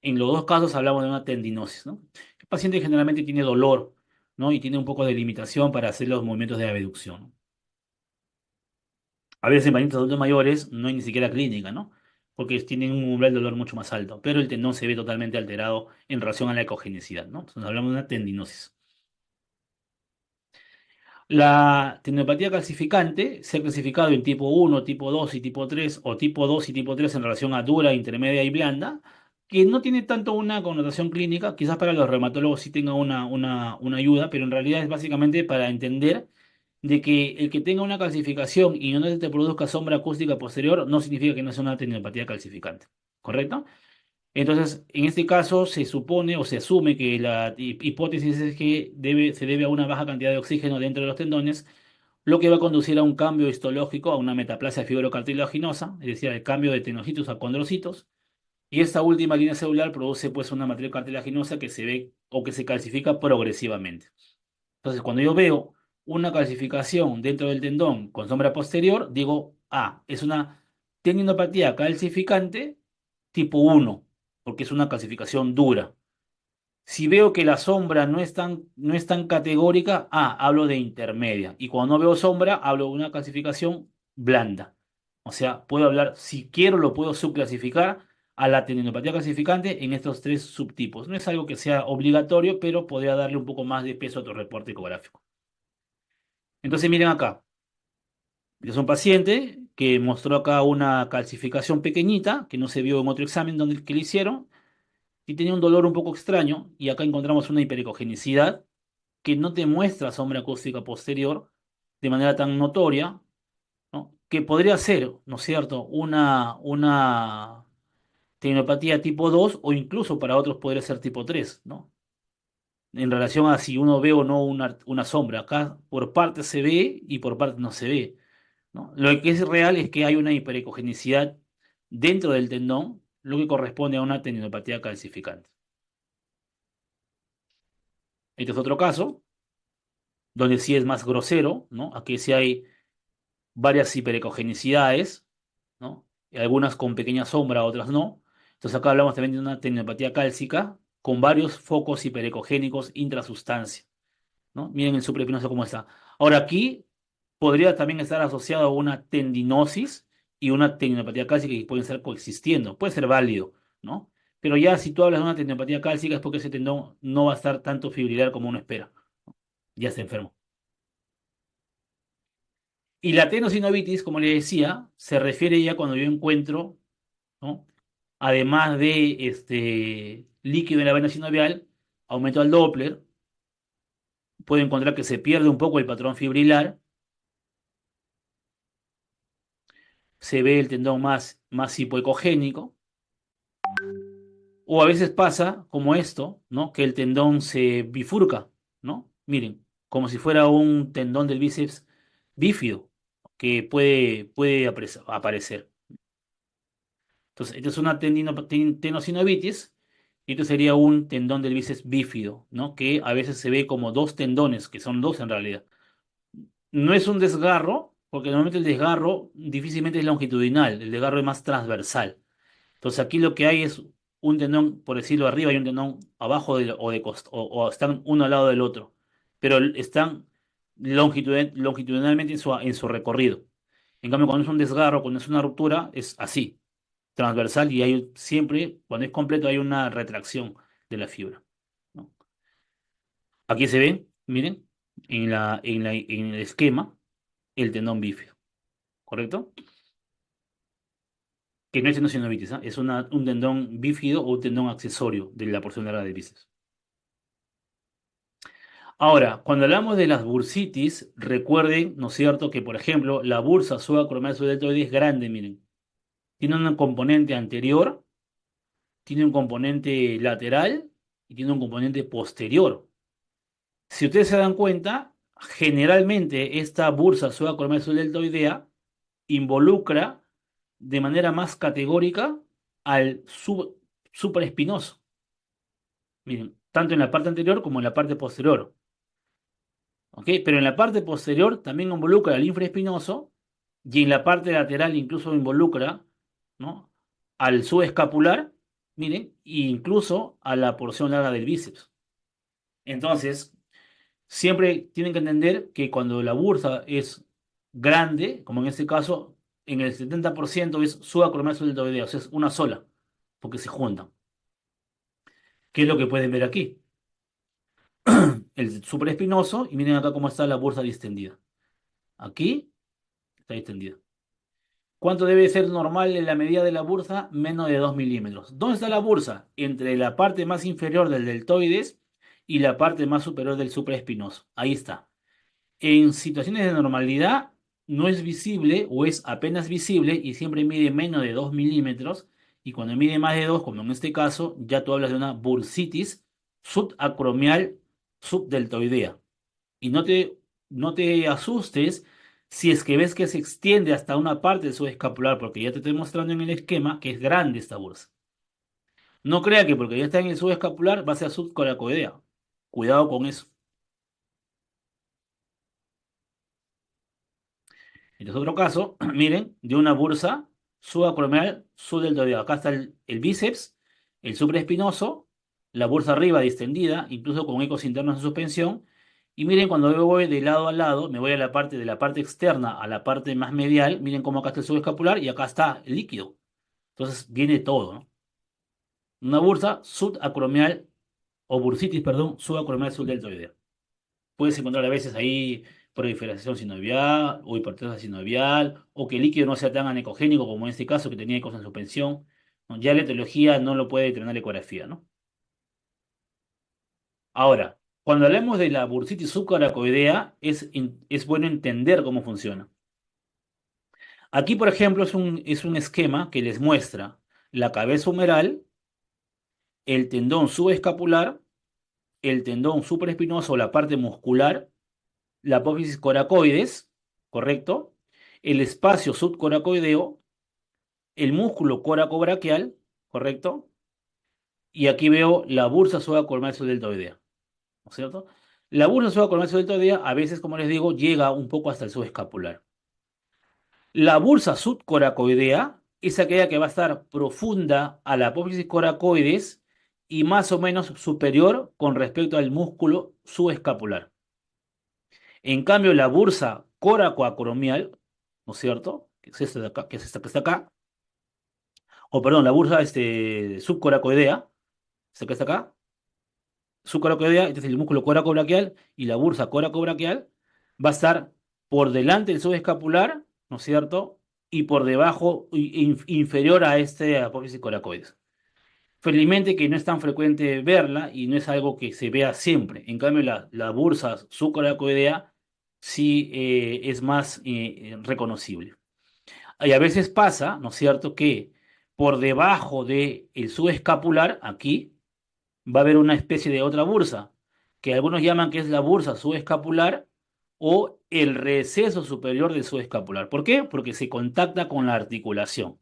A: en los dos casos hablamos de una tendinosis, ¿no? El paciente generalmente tiene dolor, ¿no? Y tiene un poco de limitación para hacer los movimientos de abducción, ¿no? A veces en pacientes adultos mayores no hay ni siquiera clínica, ¿no? Porque tienen un umbral de dolor mucho más alto, pero el tendón se ve totalmente alterado en relación a la ecogenicidad, ¿no? Entonces hablamos de una tendinosis. La tendinopatía calcificante se ha clasificado en tipo uno, tipo 2 y tipo 3, o tipo 2 y tipo 3 en relación a dura, intermedia y blanda, que no tiene tanto una connotación clínica, quizás para los reumatólogos sí tenga una ayuda, pero en realidad es básicamente para entender de que el que tenga una calcificación y no te produzca sombra acústica posterior no significa que no sea una tendinopatía calcificante, ¿correcto? Entonces, en este caso se supone o se asume que la hipótesis es que se debe a una baja cantidad de oxígeno dentro de los tendones, lo que va a conducir a un cambio histológico, a una metaplasia fibrocartilaginosa, es decir, al cambio de tenocitos a condrocitos, y esta última línea celular produce pues una matriz cartilaginosa que se ve o que se calcifica progresivamente. Entonces, cuando yo veo una calcificación dentro del tendón con sombra posterior, digo, ah, es una tendinopatía calcificante tipo uno, porque es una calcificación dura. Si veo que la sombra no es tan categórica, ah, hablo de intermedia. Y cuando no veo sombra, hablo de una clasificación blanda. O sea, puedo hablar, si quiero, lo puedo subclasificar a la tendinopatía calcificante en estos tres subtipos. No es algo que sea obligatorio, pero podría darle un poco más de peso a tu reporte ecográfico. Entonces, miren acá. Es un paciente que mostró acá una calcificación pequeñita que no se vio en otro examen que le hicieron y tenía un dolor un poco extraño. Y acá encontramos una hiperecogenicidad que no te muestra sombra acústica posterior de manera tan notoria, ¿no? Que podría ser, ¿no es cierto?, una tendinopatía tipo 2 o incluso para otros podría ser tipo 3, ¿no? En relación a si uno ve o no una sombra. Acá por parte se ve y por parte no se ve, ¿no? Lo que es real es que hay una hiperecogenicidad dentro del tendón, lo que corresponde a una tendinopatía calcificante. Este es otro caso, donde sí es más grosero, ¿no? Aquí sí hay varias hiperecogenicidades, ¿no? Y algunas con pequeña sombra, otras no. Entonces acá hablamos también de una tendinopatía cálcica con varios focos hiperecogénicos intrasustancia, ¿no? Miren el supraespinoso cómo está. Ahora aquí podría también estar asociado a una tendinosis y una tendinopatía cálcica que pueden estar coexistiendo. Puede ser válido, ¿no? Pero ya si tú hablas de una tendinopatía cálcica es porque ese tendón no va a estar tanto fibrilar como uno espera. Ya está enfermo. Y la tenosinovitis, como les decía, se refiere ya cuando yo encuentro, ¿no? Además de líquido en la vena sinovial, aumento al Doppler, puedo encontrar que se pierde un poco el patrón fibrilar, se ve el tendón más hipoecogénico, o a veces pasa como esto, ¿no? Que el tendón se bifurca, ¿no? Miren, como si fuera un tendón del bíceps bífido que puede aparecer. Entonces, esto es una tenosinovitis y esto sería un tendón del bíceps bífido, ¿no? Que a veces se ve como dos tendones, que son dos en realidad. No es un desgarro, porque normalmente el desgarro difícilmente es longitudinal, el desgarro es más transversal. Entonces aquí lo que hay es un tendón, por decirlo arriba, y un tendón abajo o están uno al lado del otro, pero están longitudinalmente en su recorrido. En cambio, cuando es un desgarro, cuando es una ruptura, es así, transversal y hay siempre, cuando es completo, hay una retracción de la fibra, ¿no? Aquí se ve, miren, en el esquema, el tendón bífido, ¿correcto? Que no es tendinosis, ¿ah? Es un tendón bífido o un tendón accesorio de la porción larga del bíceps. Ahora, cuando hablamos de las bursitis, recuerden, ¿no es cierto?, que por ejemplo, la bursa subacromial deltoide es grande, miren. Tiene un componente anterior, tiene un componente lateral y tiene un componente posterior. Si ustedes se dan cuenta, generalmente esta bursa subacromial deltoidea involucra de manera más categórica al supraespinoso. Miren, tanto en la parte anterior como en la parte posterior. ¿Ok? Pero en la parte posterior también involucra al infraespinoso y en la parte lateral incluso involucra, ¿no?, al subescapular, miren, e incluso a la porción larga del bíceps. Entonces, siempre tienen que entender que cuando la bursa es grande, como en este caso, en el 70% es subacromial deltoidea, o sea, es una sola, porque se juntan. ¿Qué es lo que pueden ver aquí? El supraespinoso, y miren acá cómo está la bursa distendida. Aquí está distendida. ¿Cuánto debe ser normal en la medida de la bursa? Menos de 2 milímetros. ¿Dónde está la bursa? Entre la parte más inferior del deltoides y la parte más superior del supraespinoso. Ahí está. En situaciones de normalidad no es visible o es apenas visible y siempre mide menos de 2 milímetros. Y cuando mide más de 2, como en este caso, ya tú hablas de una bursitis subacromial subdeltoidea. Y no te asustes si es que ves que se extiende hasta una parte del subescapular, porque ya te estoy mostrando en el esquema que es grande esta bursa. No crea que porque ya está en el subescapular va a ser subcoracoidea. Cuidado con eso. Este es otro caso, miren, de una bursa subacromial subdeltoidea. Acá está el bíceps, el supraespinoso, la bursa arriba distendida, incluso con ecos internos en suspensión. Y miren, cuando yo voy de lado a lado, me voy a la parte de la parte externa a la parte más medial. Miren cómo acá está el subescapular y acá está el líquido. Entonces viene todo, ¿no? Una bursa subacromial o bursitis, perdón, subacromial subdeltoidea. Puedes encontrar a veces ahí proliferación sinovial o hipertrofia sinovial o que el líquido no sea tan anecogénico como en este caso que tenía ecos en suspensión, ¿no? Ya la etiología no lo puede determinar la ecografía, ¿no? Ahora, cuando hablamos de la bursitis subcoracoidea, es bueno entender cómo funciona. Aquí, por ejemplo, es un esquema que les muestra la cabeza humeral, el tendón subescapular, el tendón supraespinoso, la parte muscular, la apófisis coracoides, ¿correcto? El espacio subcoracoideo, el músculo coracobraquial, ¿correcto? Y aquí veo la bursa subacormal deltoidea, ¿no es cierto? La bursa subacormal deltoidea a veces, como les digo, llega un poco hasta el subescapular. La bursa subcoracoidea es aquella que va a estar profunda a la apófisis coracoides y más o menos superior con respecto al músculo subescapular. En cambio, la bursa coracoacromial, ¿no es cierto? Que es esta de acá, que es esta que está acá, o perdón, la bursa subcoracoidea, esta que está acá, subcoracoidea, este es el músculo coracobraquial, y la bursa coracobraquial va a estar por delante del subescapular, ¿no es cierto? Y por debajo, inferior a este apófisis coracoides. Felizmente que no es tan frecuente verla y no es algo que se vea siempre. En cambio, la bursa subcoracoidea sí es más reconocible. Y a veces pasa, ¿no es cierto?, que por debajo del subescapular, aquí, va a haber una especie de otra bursa, que algunos llaman que es la bursa subescapular o el receso superior del subescapular. ¿Por qué? Porque se contacta con la articulación.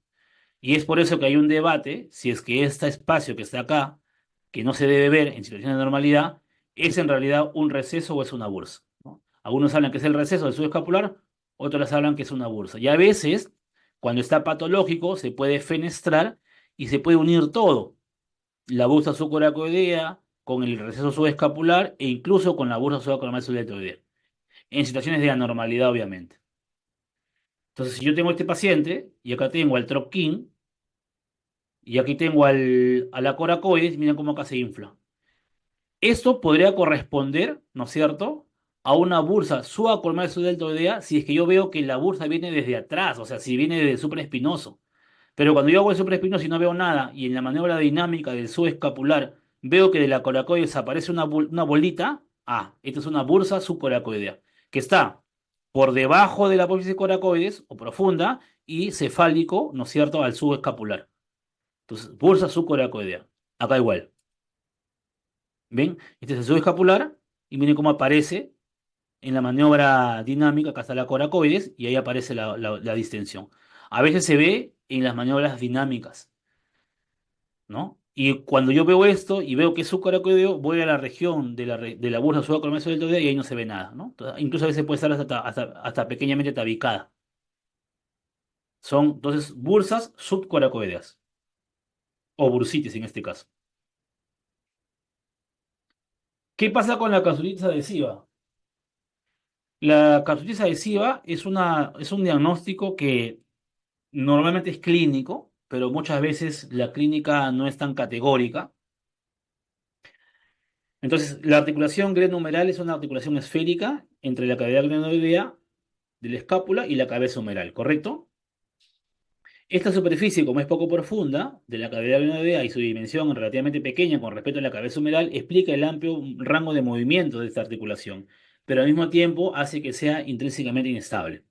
A: Y es por eso que hay un debate si es que este espacio que está acá, que no se debe ver en situaciones de normalidad, es en realidad un receso o es una bursa, ¿no? Algunos hablan que es el receso del subescapular, otros hablan que es una bursa. Y a veces, cuando está patológico, se puede fenestrar y se puede unir todo. La bursa subcoracoidea con el receso subescapular e incluso con la bursa subacromial subdeltoidea. En situaciones de anormalidad, obviamente. Entonces, si yo tengo este paciente, y acá tengo al troquín, y aquí tengo a la coracoides, miren cómo acá se infla. Esto podría corresponder, ¿no es cierto?, a una bursa subacolmal subdeltoidea si es que yo veo que la bursa viene desde atrás, o sea, si viene desde el supraespinoso. Pero cuando yo hago el supraespinoso y no veo nada, y en la maniobra dinámica del subescapular veo que de la coracoides aparece una bolita, esta es una bursa subcoracoidea, que está por debajo de la apófisis coracoides o profunda y cefálico, ¿no es cierto?, al subescapular. Entonces, bursa subcoracoidea. Acá igual. ¿Ven? Este es el subescapular y miren cómo aparece en la maniobra dinámica, acá está la coracoides y ahí aparece la distensión. A veces se ve en las maniobras dinámicas, ¿no? Y cuando yo veo esto y veo que es subcoracoideo, voy a la región de la bursa subacolmal deltoidea y ahí no se ve nada, ¿no? Entonces, incluso a veces puede estar hasta pequeñamente tabicada. Son entonces bursas subcoracoideas o bursitis en este caso. ¿Qué pasa con la capsulitis adhesiva? La capsulitis adhesiva es un diagnóstico que normalmente es clínico, pero muchas veces la clínica no es tan categórica. Entonces, la articulación glenohumeral es una articulación esférica entre la cavidad glenoidea de la escápula y la cabeza humeral, ¿correcto? Esta superficie, como es poco profunda, de la cavidad glenoidea y su dimensión relativamente pequeña con respecto a la cabeza humeral, explica el amplio rango de movimiento de esta articulación, pero al mismo tiempo hace que sea intrínsecamente inestable.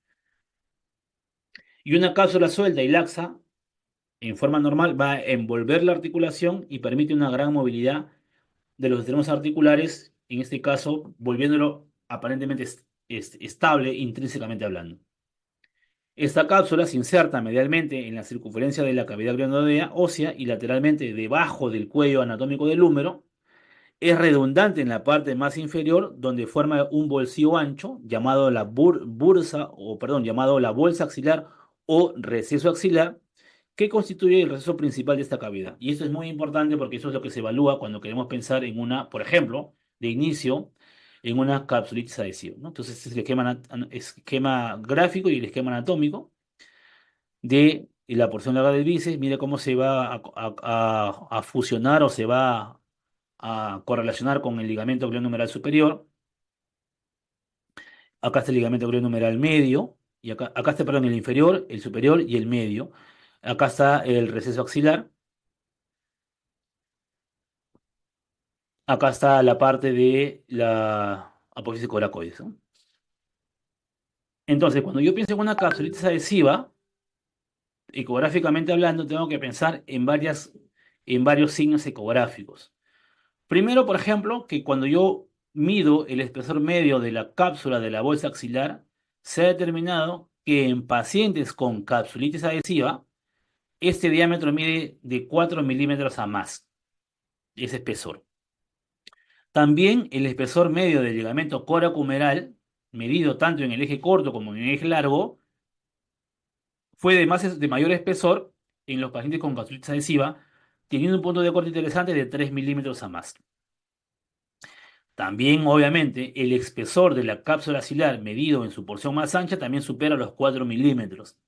A: Y una cápsula suelta y laxa, en forma normal, va a envolver la articulación y permite una gran movilidad de los extremos articulares, en este caso, volviéndolo aparentemente estable intrínsecamente hablando. Esta cápsula se inserta medialmente en la circunferencia de la cavidad glenoidea ósea y lateralmente debajo del cuello anatómico del húmero. Es redundante en la parte más inferior, donde forma un bolsillo ancho llamado la bursa, o perdón, llamado la bolsa axilar o receso axilar, que constituye el receso principal de esta cavidad. Y esto es muy importante porque eso es lo que se evalúa cuando queremos pensar en una, por ejemplo, de inicio, en una capsulitis adhesiva, ¿no? Entonces, este es el esquema gráfico y el esquema anatómico de la porción larga del bíceps. Mira cómo se va a fusionar o se va a correlacionar con el ligamento glenohumeral superior. Acá está el ligamento glenohumeral medio, y acá está, perdón, el inferior, el superior y el medio. Acá está el receso axilar. Acá está la parte de la apófisis coracoides, ¿no? Entonces, cuando yo pienso en una capsulitis adhesiva, ecográficamente hablando, tengo que pensar en varios signos ecográficos. Primero, por ejemplo, que cuando yo mido el espesor medio de la cápsula de la bolsa axilar, se ha determinado que en pacientes con capsulitis adhesiva, este diámetro mide de 4 milímetros a más, ese espesor. También el espesor medio del ligamento coracohumeral, medido tanto en el eje corto como en el eje largo, fue de mayor espesor en los pacientes con capsulitis adhesiva, teniendo un punto de corte interesante de 3 milímetros a más. También, obviamente, el espesor de la cápsula axilar medido en su porción más ancha también supera los 4 milímetros.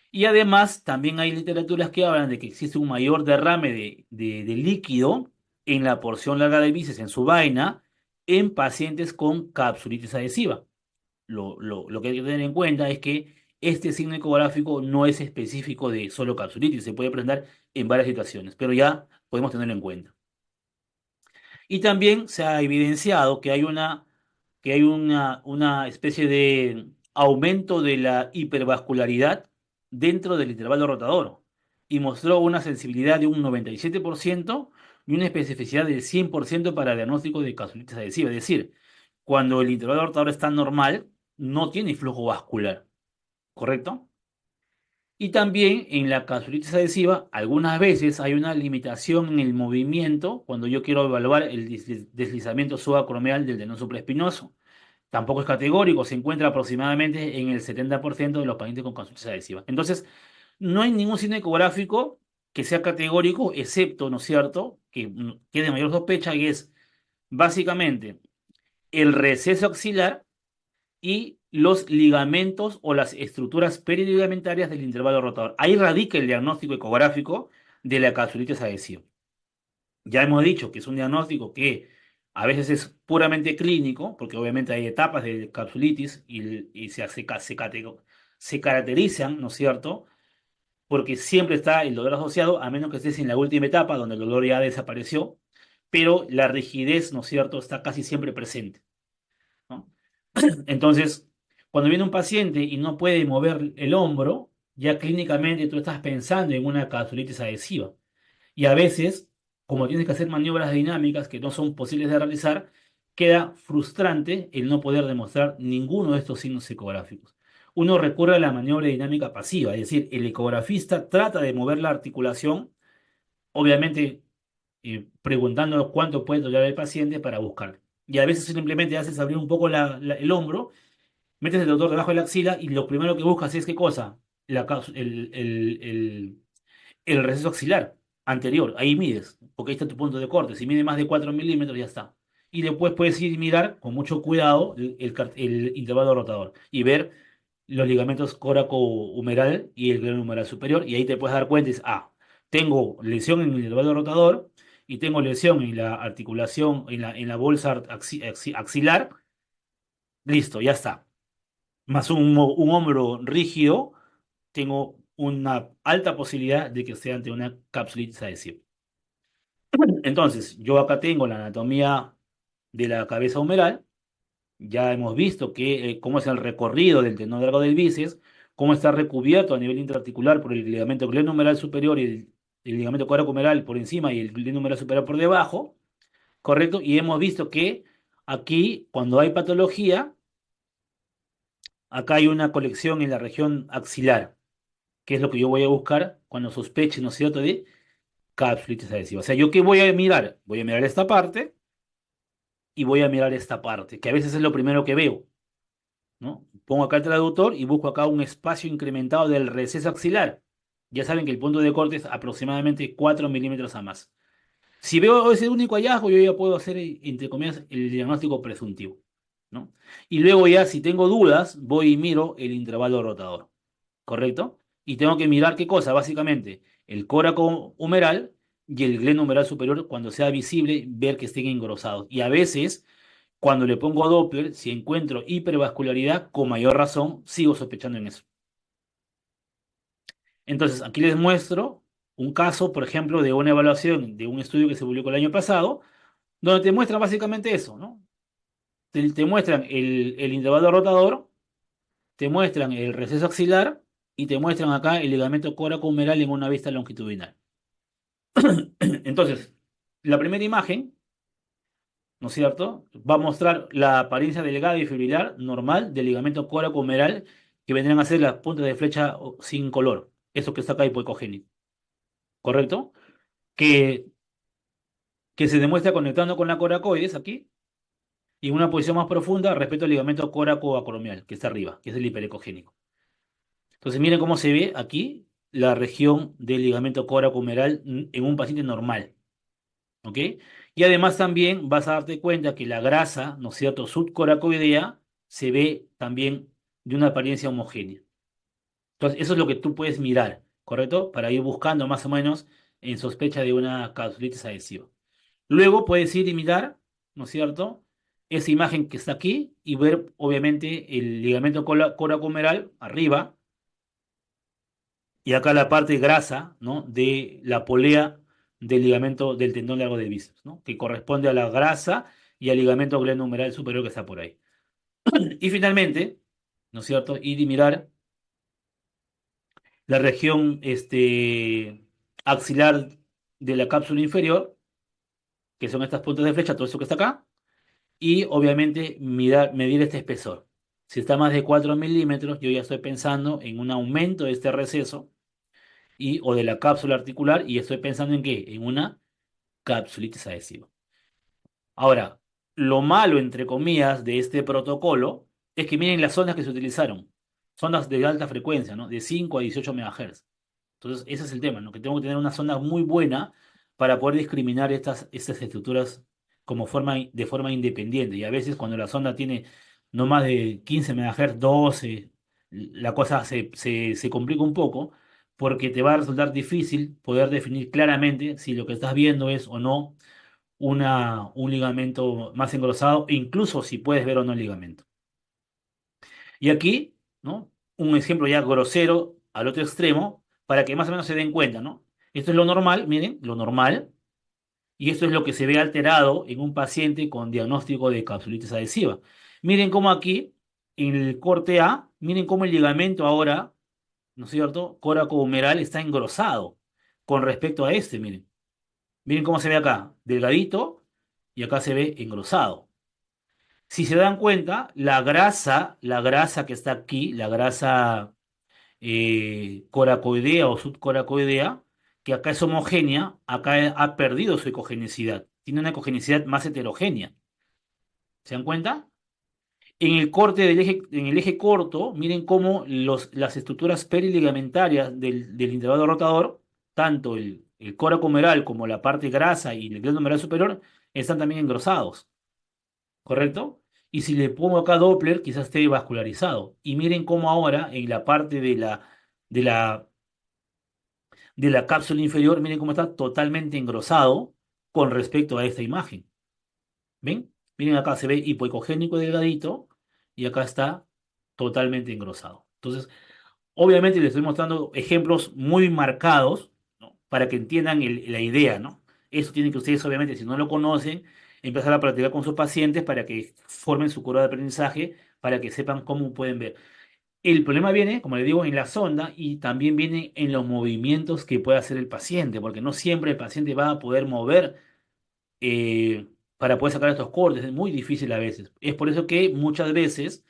A: Y además, también hay literaturas que hablan de que existe un mayor derrame de líquido en la porción larga del bíceps, en su vaina, en pacientes con capsulitis adhesiva. Lo que hay que tener en cuenta es que este signo ecográfico no es específico de solo capsulitis, se puede presentar en varias situaciones, pero ya podemos tenerlo en cuenta. Y también se ha evidenciado que hay una especie de aumento de la hipervascularidad dentro del intervalo rotador y mostró una sensibilidad de un 97% y una especificidad del 100% para el diagnóstico de capsulitis adhesiva. Es decir, cuando el intervalo rotador está normal, no tiene flujo vascular, ¿correcto? Y también en la capsulitis adhesiva, algunas veces hay una limitación en el movimiento cuando yo quiero evaluar el deslizamiento subacromial del tendón supraespinoso. Tampoco es categórico, se encuentra aproximadamente en el 70% de los pacientes con capsulitis adhesiva. Entonces, no hay ningún signo ecográfico que sea categórico, excepto, ¿no es cierto?, que es de mayor sospecha y es básicamente el receso axilar y los ligamentos o las estructuras periligamentarias del intervalo rotador. Ahí radica el diagnóstico ecográfico de la capsulitis adhesiva. Ya hemos dicho que es un diagnóstico que a veces es puramente clínico, porque obviamente hay etapas de capsulitis y se caracterizan, ¿no es cierto? Porque siempre está el dolor asociado, a menos que estés en la última etapa, donde el dolor ya desapareció, pero la rigidez, ¿no es cierto?, está casi siempre presente, ¿no? Entonces, cuando viene un paciente y no puede mover el hombro, ya clínicamente tú estás pensando en una capsulitis adhesiva. Y a veces, como tienes que hacer maniobras dinámicas que no son posibles de realizar, queda frustrante el no poder demostrar ninguno de estos signos ecográficos. Uno recurre a la maniobra dinámica pasiva, es decir, el ecografista trata de mover la articulación, obviamente preguntando cuánto puede tolerar el paciente para buscar. Y a veces simplemente haces abrir un poco el hombro, metes el doctor debajo de la axila y lo primero que buscas es qué cosa, el receso axilar anterior, ahí mides, porque ahí está tu punto de corte. Si mide más de 4 milímetros, ya está. Y después puedes ir y mirar con mucho cuidado el intervalo rotador y ver los ligamentos coraco-humeral y el glenohumeral humeral superior. Y ahí te puedes dar cuenta, y dices, tengo lesión en el intervalo rotador y tengo lesión en la articulación, en la bolsa axilar. Listo, ya está. Más un hombro rígido, tengo una alta posibilidad de que sea ante una capsulitis adhesiva. Entonces, yo acá tengo la anatomía de la cabeza humeral. Ya hemos visto cómo es el recorrido del tendón largo del bíceps, cómo está recubierto a nivel intraarticular por el ligamento glenohumeral superior y el ligamento coracohumeral por encima y el glenohumeral superior por debajo, ¿correcto? Y hemos visto que aquí, cuando hay patología, acá hay una colección en la región axilar, que es lo que yo voy a buscar cuando sospeche, ¿no es cierto?, de capsulitis adhesiva. O sea, ¿yo qué voy a mirar? Voy a mirar esta parte y voy a mirar esta parte, que a veces es lo primero que veo, ¿no? Pongo acá el traductor y busco acá un espacio incrementado del receso axilar. Ya saben que el punto de corte es aproximadamente 4 milímetros a más. Si veo ese único hallazgo, yo ya puedo hacer, entre comillas, el diagnóstico presuntivo, ¿no? Y luego ya, si tengo dudas, voy y miro el intervalo rotador, ¿correcto? Y tengo que mirar qué cosa, básicamente, el córaco humeral y el gleno humeral superior, cuando sea visible, ver que estén engrosados. Y a veces, cuando le pongo Doppler, si encuentro hipervascularidad, con mayor razón, sigo sospechando en eso. Entonces, aquí les muestro un caso, por ejemplo, de una evaluación de un estudio que se publicó el año pasado, donde te muestran básicamente eso, ¿no? Te muestran el intervalo rotador, te muestran el receso axilar y te muestran acá el ligamento coracohumeral en una vista longitudinal. Entonces, la primera imagen, ¿no es cierto?, va a mostrar la apariencia delgada y fibrilar normal del ligamento coracohumeral, que vendrían a ser las puntas de flecha sin color, eso que está acá hipoecogénico, ¿correcto? Que, que se demuestra conectando con la coracoides aquí y en una posición más profunda respecto al ligamento coracoacromial, que está arriba, que es el hiperecogénico. Entonces, miren cómo se ve aquí la región del ligamento coracohumeral en un paciente normal, ¿ok? Y además también vas a darte cuenta que la grasa, ¿no es cierto?, subcoracoidea se ve también de una apariencia homogénea. Entonces, eso es lo que tú puedes mirar, ¿correcto? Para ir buscando más o menos en sospecha de una capsulitis adhesiva. Luego puedes ir y mirar, ¿no es cierto?, esa imagen que está aquí y ver, obviamente, el ligamento coracohumeral arriba y acá la parte grasa, ¿no?, de la polea del ligamento del tendón largo del bíceps, ¿no?, que corresponde a la grasa y al ligamento glenohumeral superior que está por ahí. Y finalmente, ¿no es cierto?, ir y mirar la región axilar de la cápsula inferior, que son estas puntas de flecha, todo eso que está acá, y obviamente medir este espesor. Si está más de 4 milímetros, yo ya estoy pensando en un aumento de este receso o de la cápsula articular, y estoy pensando en qué, en una capsulitis adhesiva. Ahora, lo malo, entre comillas, de este protocolo es que miren las ondas que se utilizaron. Sondas de alta frecuencia, ¿no? De 5 a 18 MHz. Entonces, ese es el tema, ¿no? Que tengo que tener una sonda muy buena para poder discriminar estas estructuras de forma independiente. Y a veces cuando la sonda tiene no más de 15 MHz, 12, la cosa se complica un poco porque te va a resultar difícil poder definir claramente si lo que estás viendo es o no un ligamento más engrosado, e incluso si puedes ver o no el ligamento. Y aquí, ¿no? Un ejemplo ya grosero al otro extremo para que más o menos se den cuenta, ¿no? Esto es lo normal, miren, lo normal, y esto es lo que se ve alterado en un paciente con diagnóstico de capsulitis adhesiva. Miren cómo aquí, en el corte A, miren cómo el ligamento ahora, ¿no es cierto? Coracohumeral está engrosado con respecto a este, miren. Miren cómo se ve acá, delgadito, y acá se ve engrosado. Si se dan cuenta, la grasa que está aquí, la grasa coracoidea o subcoracoidea, que acá es homogénea, acá ha perdido su ecogenicidad. Tiene una ecogenicidad más heterogénea. ¿Se dan cuenta? En el corte del eje, en el eje corto, miren cómo las estructuras periligamentarias del intervalo rotador, tanto el coracomeral como la parte grasa y el glenohumeral superior, están también engrosados. ¿Correcto? Y si le pongo acá Doppler, quizás esté vascularizado. Y miren cómo ahora en la parte de la, de la cápsula inferior, miren cómo está totalmente engrosado con respecto a esta imagen. ¿Ven? Miren acá se ve hipoecogénico delgadito y acá está totalmente engrosado. Entonces, obviamente les estoy mostrando ejemplos muy marcados, ¿no? Para que entiendan la idea, ¿no? Eso tienen que ustedes, obviamente, si no lo conocen, empezar a practicar con sus pacientes para que formen su curva de aprendizaje, para que sepan cómo pueden ver. El problema viene, como les digo, en la sonda y también viene en los movimientos que puede hacer el paciente, porque no siempre el paciente va a poder mover para poder sacar estos cortes. Es muy difícil a veces. Es por eso que muchas veces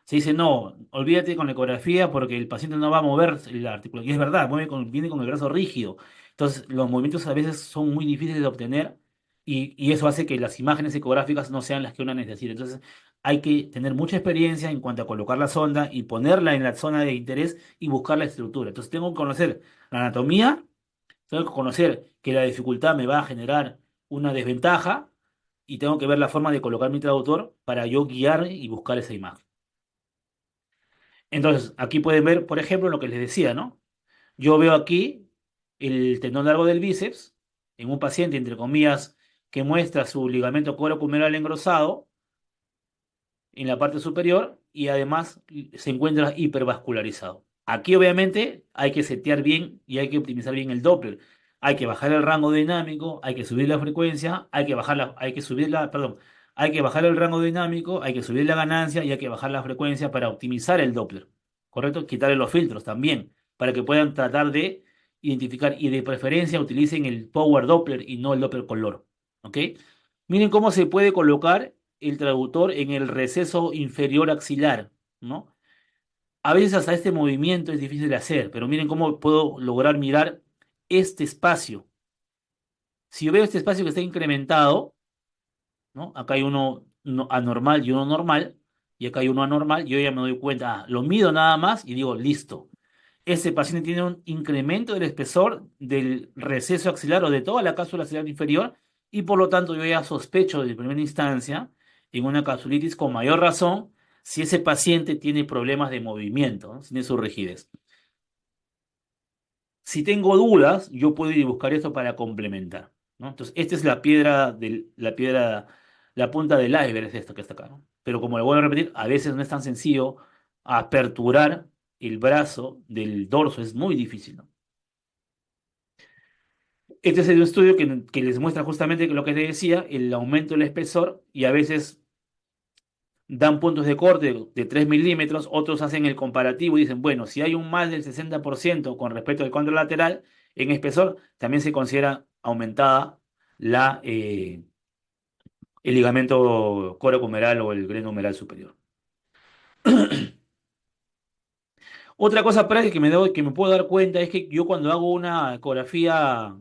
A: se dice, no, olvídate con la ecografía porque el paciente no va a mover la articulación. Y es verdad, viene con el brazo rígido. Entonces, los movimientos a veces son muy difíciles de obtener y eso hace que las imágenes ecográficas no sean las que uno necesita. Entonces, hay que tener mucha experiencia en cuanto a colocar la sonda y ponerla en la zona de interés y buscar la estructura. Entonces, tengo que conocer la anatomía, tengo que conocer que la dificultad me va a generar una desventaja y tengo que ver la forma de colocar mi traductor para yo guiar y buscar esa imagen. Entonces, aquí pueden ver, por ejemplo, lo que les decía, ¿no? Yo veo aquí el tendón largo del bíceps en un paciente, entre comillas, que muestra su ligamento coracohumeral engrosado en la parte superior y además se encuentra hipervascularizado. Aquí obviamente hay que setear bien y hay que optimizar bien el Doppler. Hay que bajar el rango dinámico, hay que subir la frecuencia, hay que subir perdón, hay que bajar el rango dinámico, hay que subir la ganancia y hay que bajar la frecuencia para optimizar el Doppler. ¿Correcto? Quitarle los filtros también, para que puedan tratar de identificar y de preferencia utilicen el Power Doppler y no el Doppler color. ¿Ok? Miren cómo se puede colocar el traductor en el receso inferior axilar, ¿no? A veces hasta este movimiento es difícil de hacer, pero miren cómo puedo lograr mirar este espacio. Si yo veo este espacio que está incrementado, ¿no? Acá hay uno anormal y uno normal, y acá hay uno anormal, yo ya me doy cuenta, lo mido nada más y digo, listo. Ese paciente tiene un incremento del espesor del receso axilar o de toda la cápsula axilar inferior y por lo tanto yo ya sospecho de primera instancia en una capsulitis con mayor razón si ese paciente tiene problemas de movimiento, ¿no? Tiene su rigidez. Si tengo dudas, yo puedo ir a buscar esto para complementar, ¿no? Entonces, esta es la punta del iceberg es esto que está acá, ¿no? Pero como le voy a repetir, a veces no es tan sencillo aperturar el brazo del dorso, es muy difícil, ¿no? Este es el estudio que les muestra justamente lo que te decía, el aumento del espesor y a veces dan puntos de corte de 3 milímetros, otros hacen el comparativo y dicen, bueno, si hay un más del 60% con respecto al contralateral en espesor, también se considera aumentada el ligamento coracohumeral o el glenohumeral superior. Otra cosa práctica que me puedo dar cuenta es que yo cuando hago una ecografía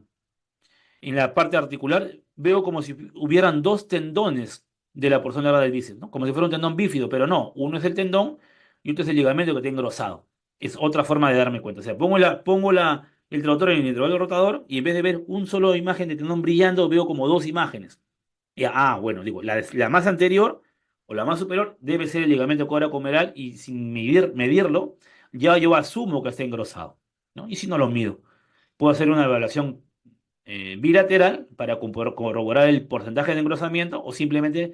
A: en la parte articular, veo como si hubieran dos tendones de la porción larga del bíceps, ¿no? Como si fuera un tendón bífido, pero no, uno es el tendón y otro es el ligamento que está engrosado. Es otra forma de darme cuenta. O sea, el traductor en el intervalo rotador y en vez de ver un solo imagen de tendón brillando, veo como dos imágenes. Bueno, digo, la más anterior o la más superior, debe ser el ligamento coracomeral y sin medirlo, ya yo asumo que está engrosado, ¿no? Y si no lo mido, puedo hacer una evaluación bilateral para corroborar el porcentaje de engrosamiento o simplemente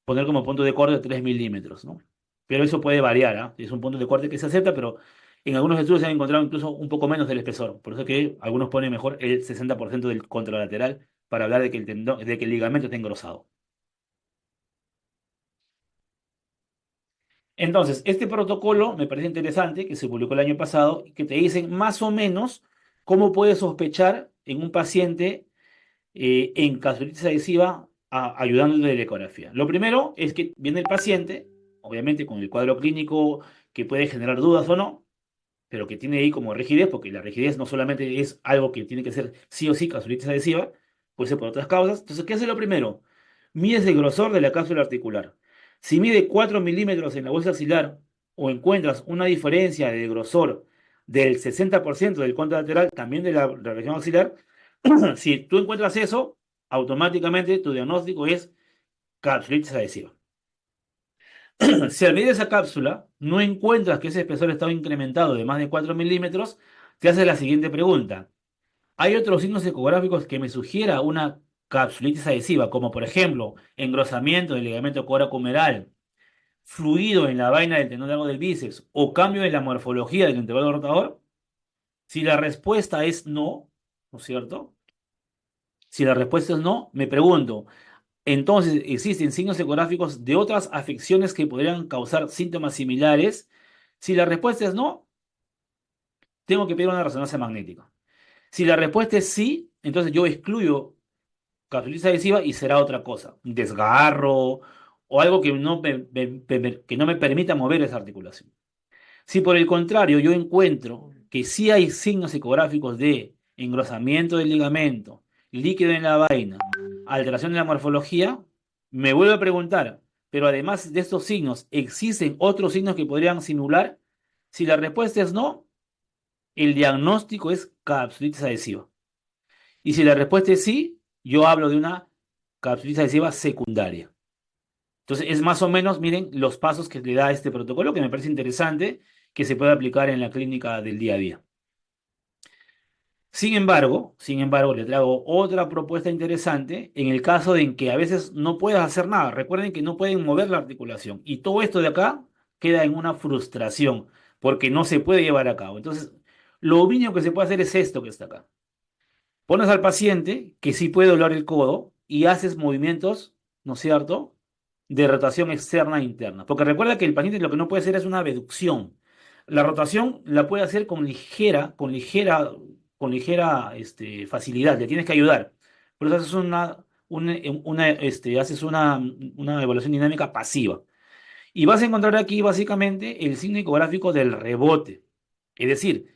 A: poner como punto de corte 3 milímetros, ¿no? Pero eso puede variar, ¿ah? Es un punto de corte que se acepta, pero en algunos estudios se han encontrado incluso un poco menos del espesor. Por eso que algunos ponen mejor el 60% del contralateral para hablar de que de que el ligamento está engrosado. Entonces, este protocolo me parece interesante, que se publicó el año pasado, y que te dicen más o menos cómo puedes sospechar en un paciente en gastritis adhesiva ayudándole de la ecografía. Lo primero es que viene el paciente, obviamente con el cuadro clínico que puede generar dudas o no, pero que tiene ahí como rigidez, porque la rigidez no solamente es algo que tiene que ser sí o sí gastritis adhesiva, puede ser por otras causas. Entonces, ¿qué hace lo primero? Mides el grosor de la cápsula articular. Si mide 4 milímetros en la bolsa axilar o encuentras una diferencia de grosor del 60% del contralateral, también de la región axilar, si tú encuentras eso, automáticamente tu diagnóstico es capsulitis adhesiva. Si al medir esa cápsula no encuentras que ese espesor estaba incrementado de más de 4 milímetros, te haces la siguiente pregunta. ¿Hay otros signos ecográficos que me sugiera una capsulitis adhesiva, como por ejemplo engrosamiento del ligamento coracomeral, fluido en la vaina del tendón largo del bíceps o cambio en la morfología del intervalo rotador? Si la respuesta es no, ¿no es cierto? Si la respuesta es no, me pregunto, entonces, ¿existen signos ecográficos de otras afecciones que podrían causar síntomas similares? Si la respuesta es no, tengo que pedir una resonancia magnética. Si la respuesta es sí, entonces yo excluyo capsulitis adhesiva y será otra cosa, un desgarro o algo que que no me permita mover esa articulación. Si por el contrario yo encuentro que sí hay signos ecográficos de engrosamiento del ligamento, líquido en la vaina, alteración de la morfología, me vuelvo a preguntar, pero además de estos signos, ¿existen otros signos que podrían simular? Si la respuesta es no, el diagnóstico es capsulitis adhesiva. Y si la respuesta es sí, yo hablo de una capsulitis adhesiva secundaria. Entonces, es más o menos, miren, los pasos que le da este protocolo, que me parece interesante, que se puede aplicar en la clínica del día a día. Sin embargo, le traigo otra propuesta interesante en el caso de en que a veces no puedas hacer nada. Recuerden que no pueden mover la articulación y todo esto de acá queda en una frustración porque no se puede llevar a cabo. Entonces, lo mínimo que se puede hacer es esto que está acá. Pones al paciente que sí puede doblar el codo y haces movimientos, ¿no es cierto?, de rotación externa e interna. Porque recuerda que el paciente lo que no puede hacer es una abducción. La rotación la puede hacer con ligera facilidad. Le tienes que ayudar. Por eso haces una evaluación dinámica pasiva. Y vas a encontrar aquí básicamente el signo ecográfico del rebote. Es decir,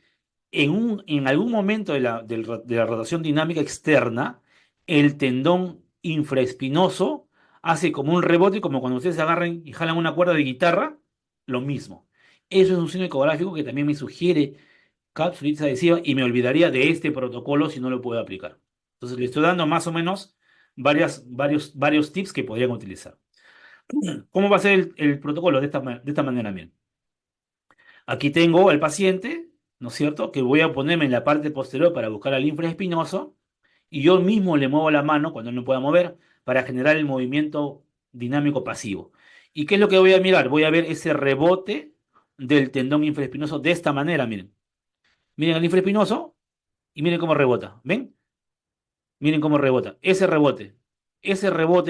A: en algún momento de la rotación dinámica externa, el tendón infraespinoso hace como un rebote, como cuando ustedes agarran y jalan una cuerda de guitarra, lo mismo. Eso es un signo ecográfico que también me sugiere capsulitis adhesiva y me olvidaría de este protocolo si no lo puedo aplicar. Entonces le estoy dando más o menos varios tips que podrían utilizar. ¿Cómo va a ser el protocolo de esta manera? Bien. Aquí tengo al paciente, ¿no es cierto? Que voy a ponerme en la parte posterior para buscar al infraespinoso y yo mismo le muevo la mano cuando no pueda mover para generar el movimiento dinámico pasivo. ¿Y qué es lo que voy a mirar? Voy a ver ese rebote del tendón infraespinoso de esta manera, miren. Miren el infraespinoso y miren cómo rebota. ¿Ven? Miren cómo rebota. Ese rebote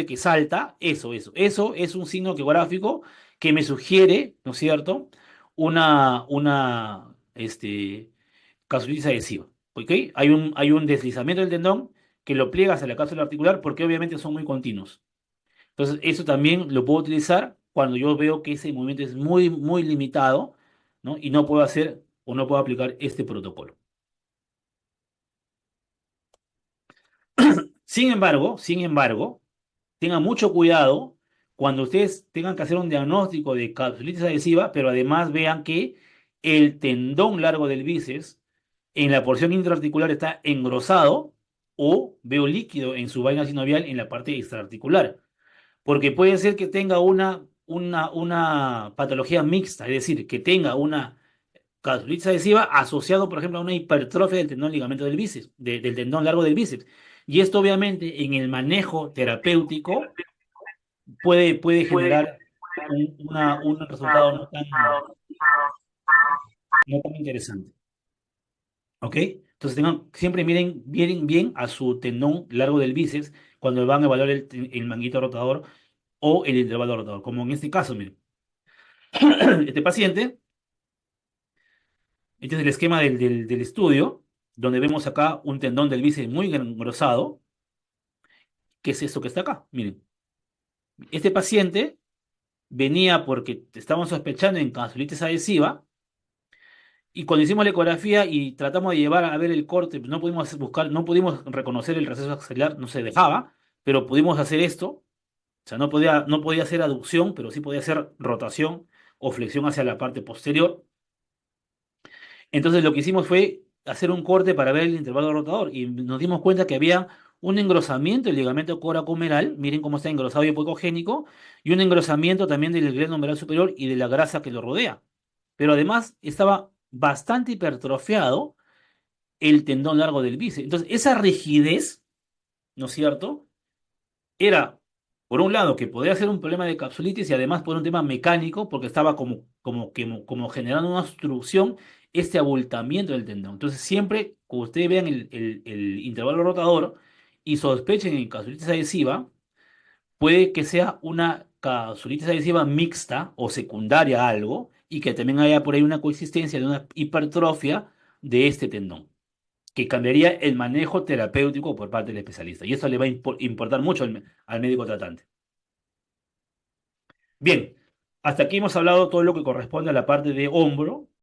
A: que salta, eso es un signo geográfico que me sugiere, ¿no es cierto? Una capsulitis adhesiva. ¿Ok? Hay un deslizamiento del tendón que lo pliega hacia la cápsula articular porque obviamente son muy continuos. Entonces, eso también lo puedo utilizar cuando yo veo que ese movimiento es muy, muy limitado, ¿no? Y no puedo hacer o no puedo aplicar este protocolo. Sin embargo, tengan mucho cuidado cuando ustedes tengan que hacer un diagnóstico de capsulitis adhesiva, pero además vean que el tendón largo del bíceps en la porción intraarticular está engrosado o veo líquido en su vaina sinovial en la parte extraarticular. Porque puede ser que tenga una una patología mixta, es decir, que tenga una gastritis adhesiva asociado, por ejemplo, a una hipertrofia del tendón ligamento del bíceps, del tendón largo del bíceps. Y esto obviamente en el manejo terapéutico puede generar un resultado no tan interesante. ¿Ok? Entonces siempre miren bien a su tendón largo del bíceps cuando van a evaluar el manguito rotador o el intervalo rotador. Como en este caso, miren. Este paciente, este es el esquema del estudio, donde vemos acá un tendón del bíceps muy engrosado, que es esto que está acá. Miren, este paciente venía porque estaban sospechando en capsulitis adhesiva. Y cuando hicimos la ecografía y tratamos de llevar a ver el corte, no pudimos buscar, no pudimos reconocer el receso axilar, no se dejaba, pero pudimos hacer esto. O sea, no podía hacer aducción, pero sí podía hacer rotación o flexión hacia la parte posterior. Entonces lo que hicimos fue hacer un corte para ver el intervalo rotador y nos dimos cuenta que había un engrosamiento del ligamento coracomeral, miren cómo está engrosado y hipocogénico, y un engrosamiento también del glenohumeral humeral superior y de la grasa que lo rodea. Pero además estaba bastante hipertrofiado el tendón largo del bíceps. Entonces, esa rigidez, ¿no es cierto? Era, por un lado, que podía ser un problema de capsulitis y además por un tema mecánico, porque estaba como generando una obstrucción, este abultamiento del tendón. Entonces, siempre que ustedes vean el intervalo rotador y sospechen en capsulitis adhesiva, puede que sea una capsulitis adhesiva mixta o secundaria a algo y que también haya por ahí una coexistencia de una hipertrofia de este tendón, que cambiaría el manejo terapéutico por parte del especialista. Y eso le va a importar mucho al médico tratante. Bien, hasta aquí hemos hablado todo lo que corresponde a la parte de hombro.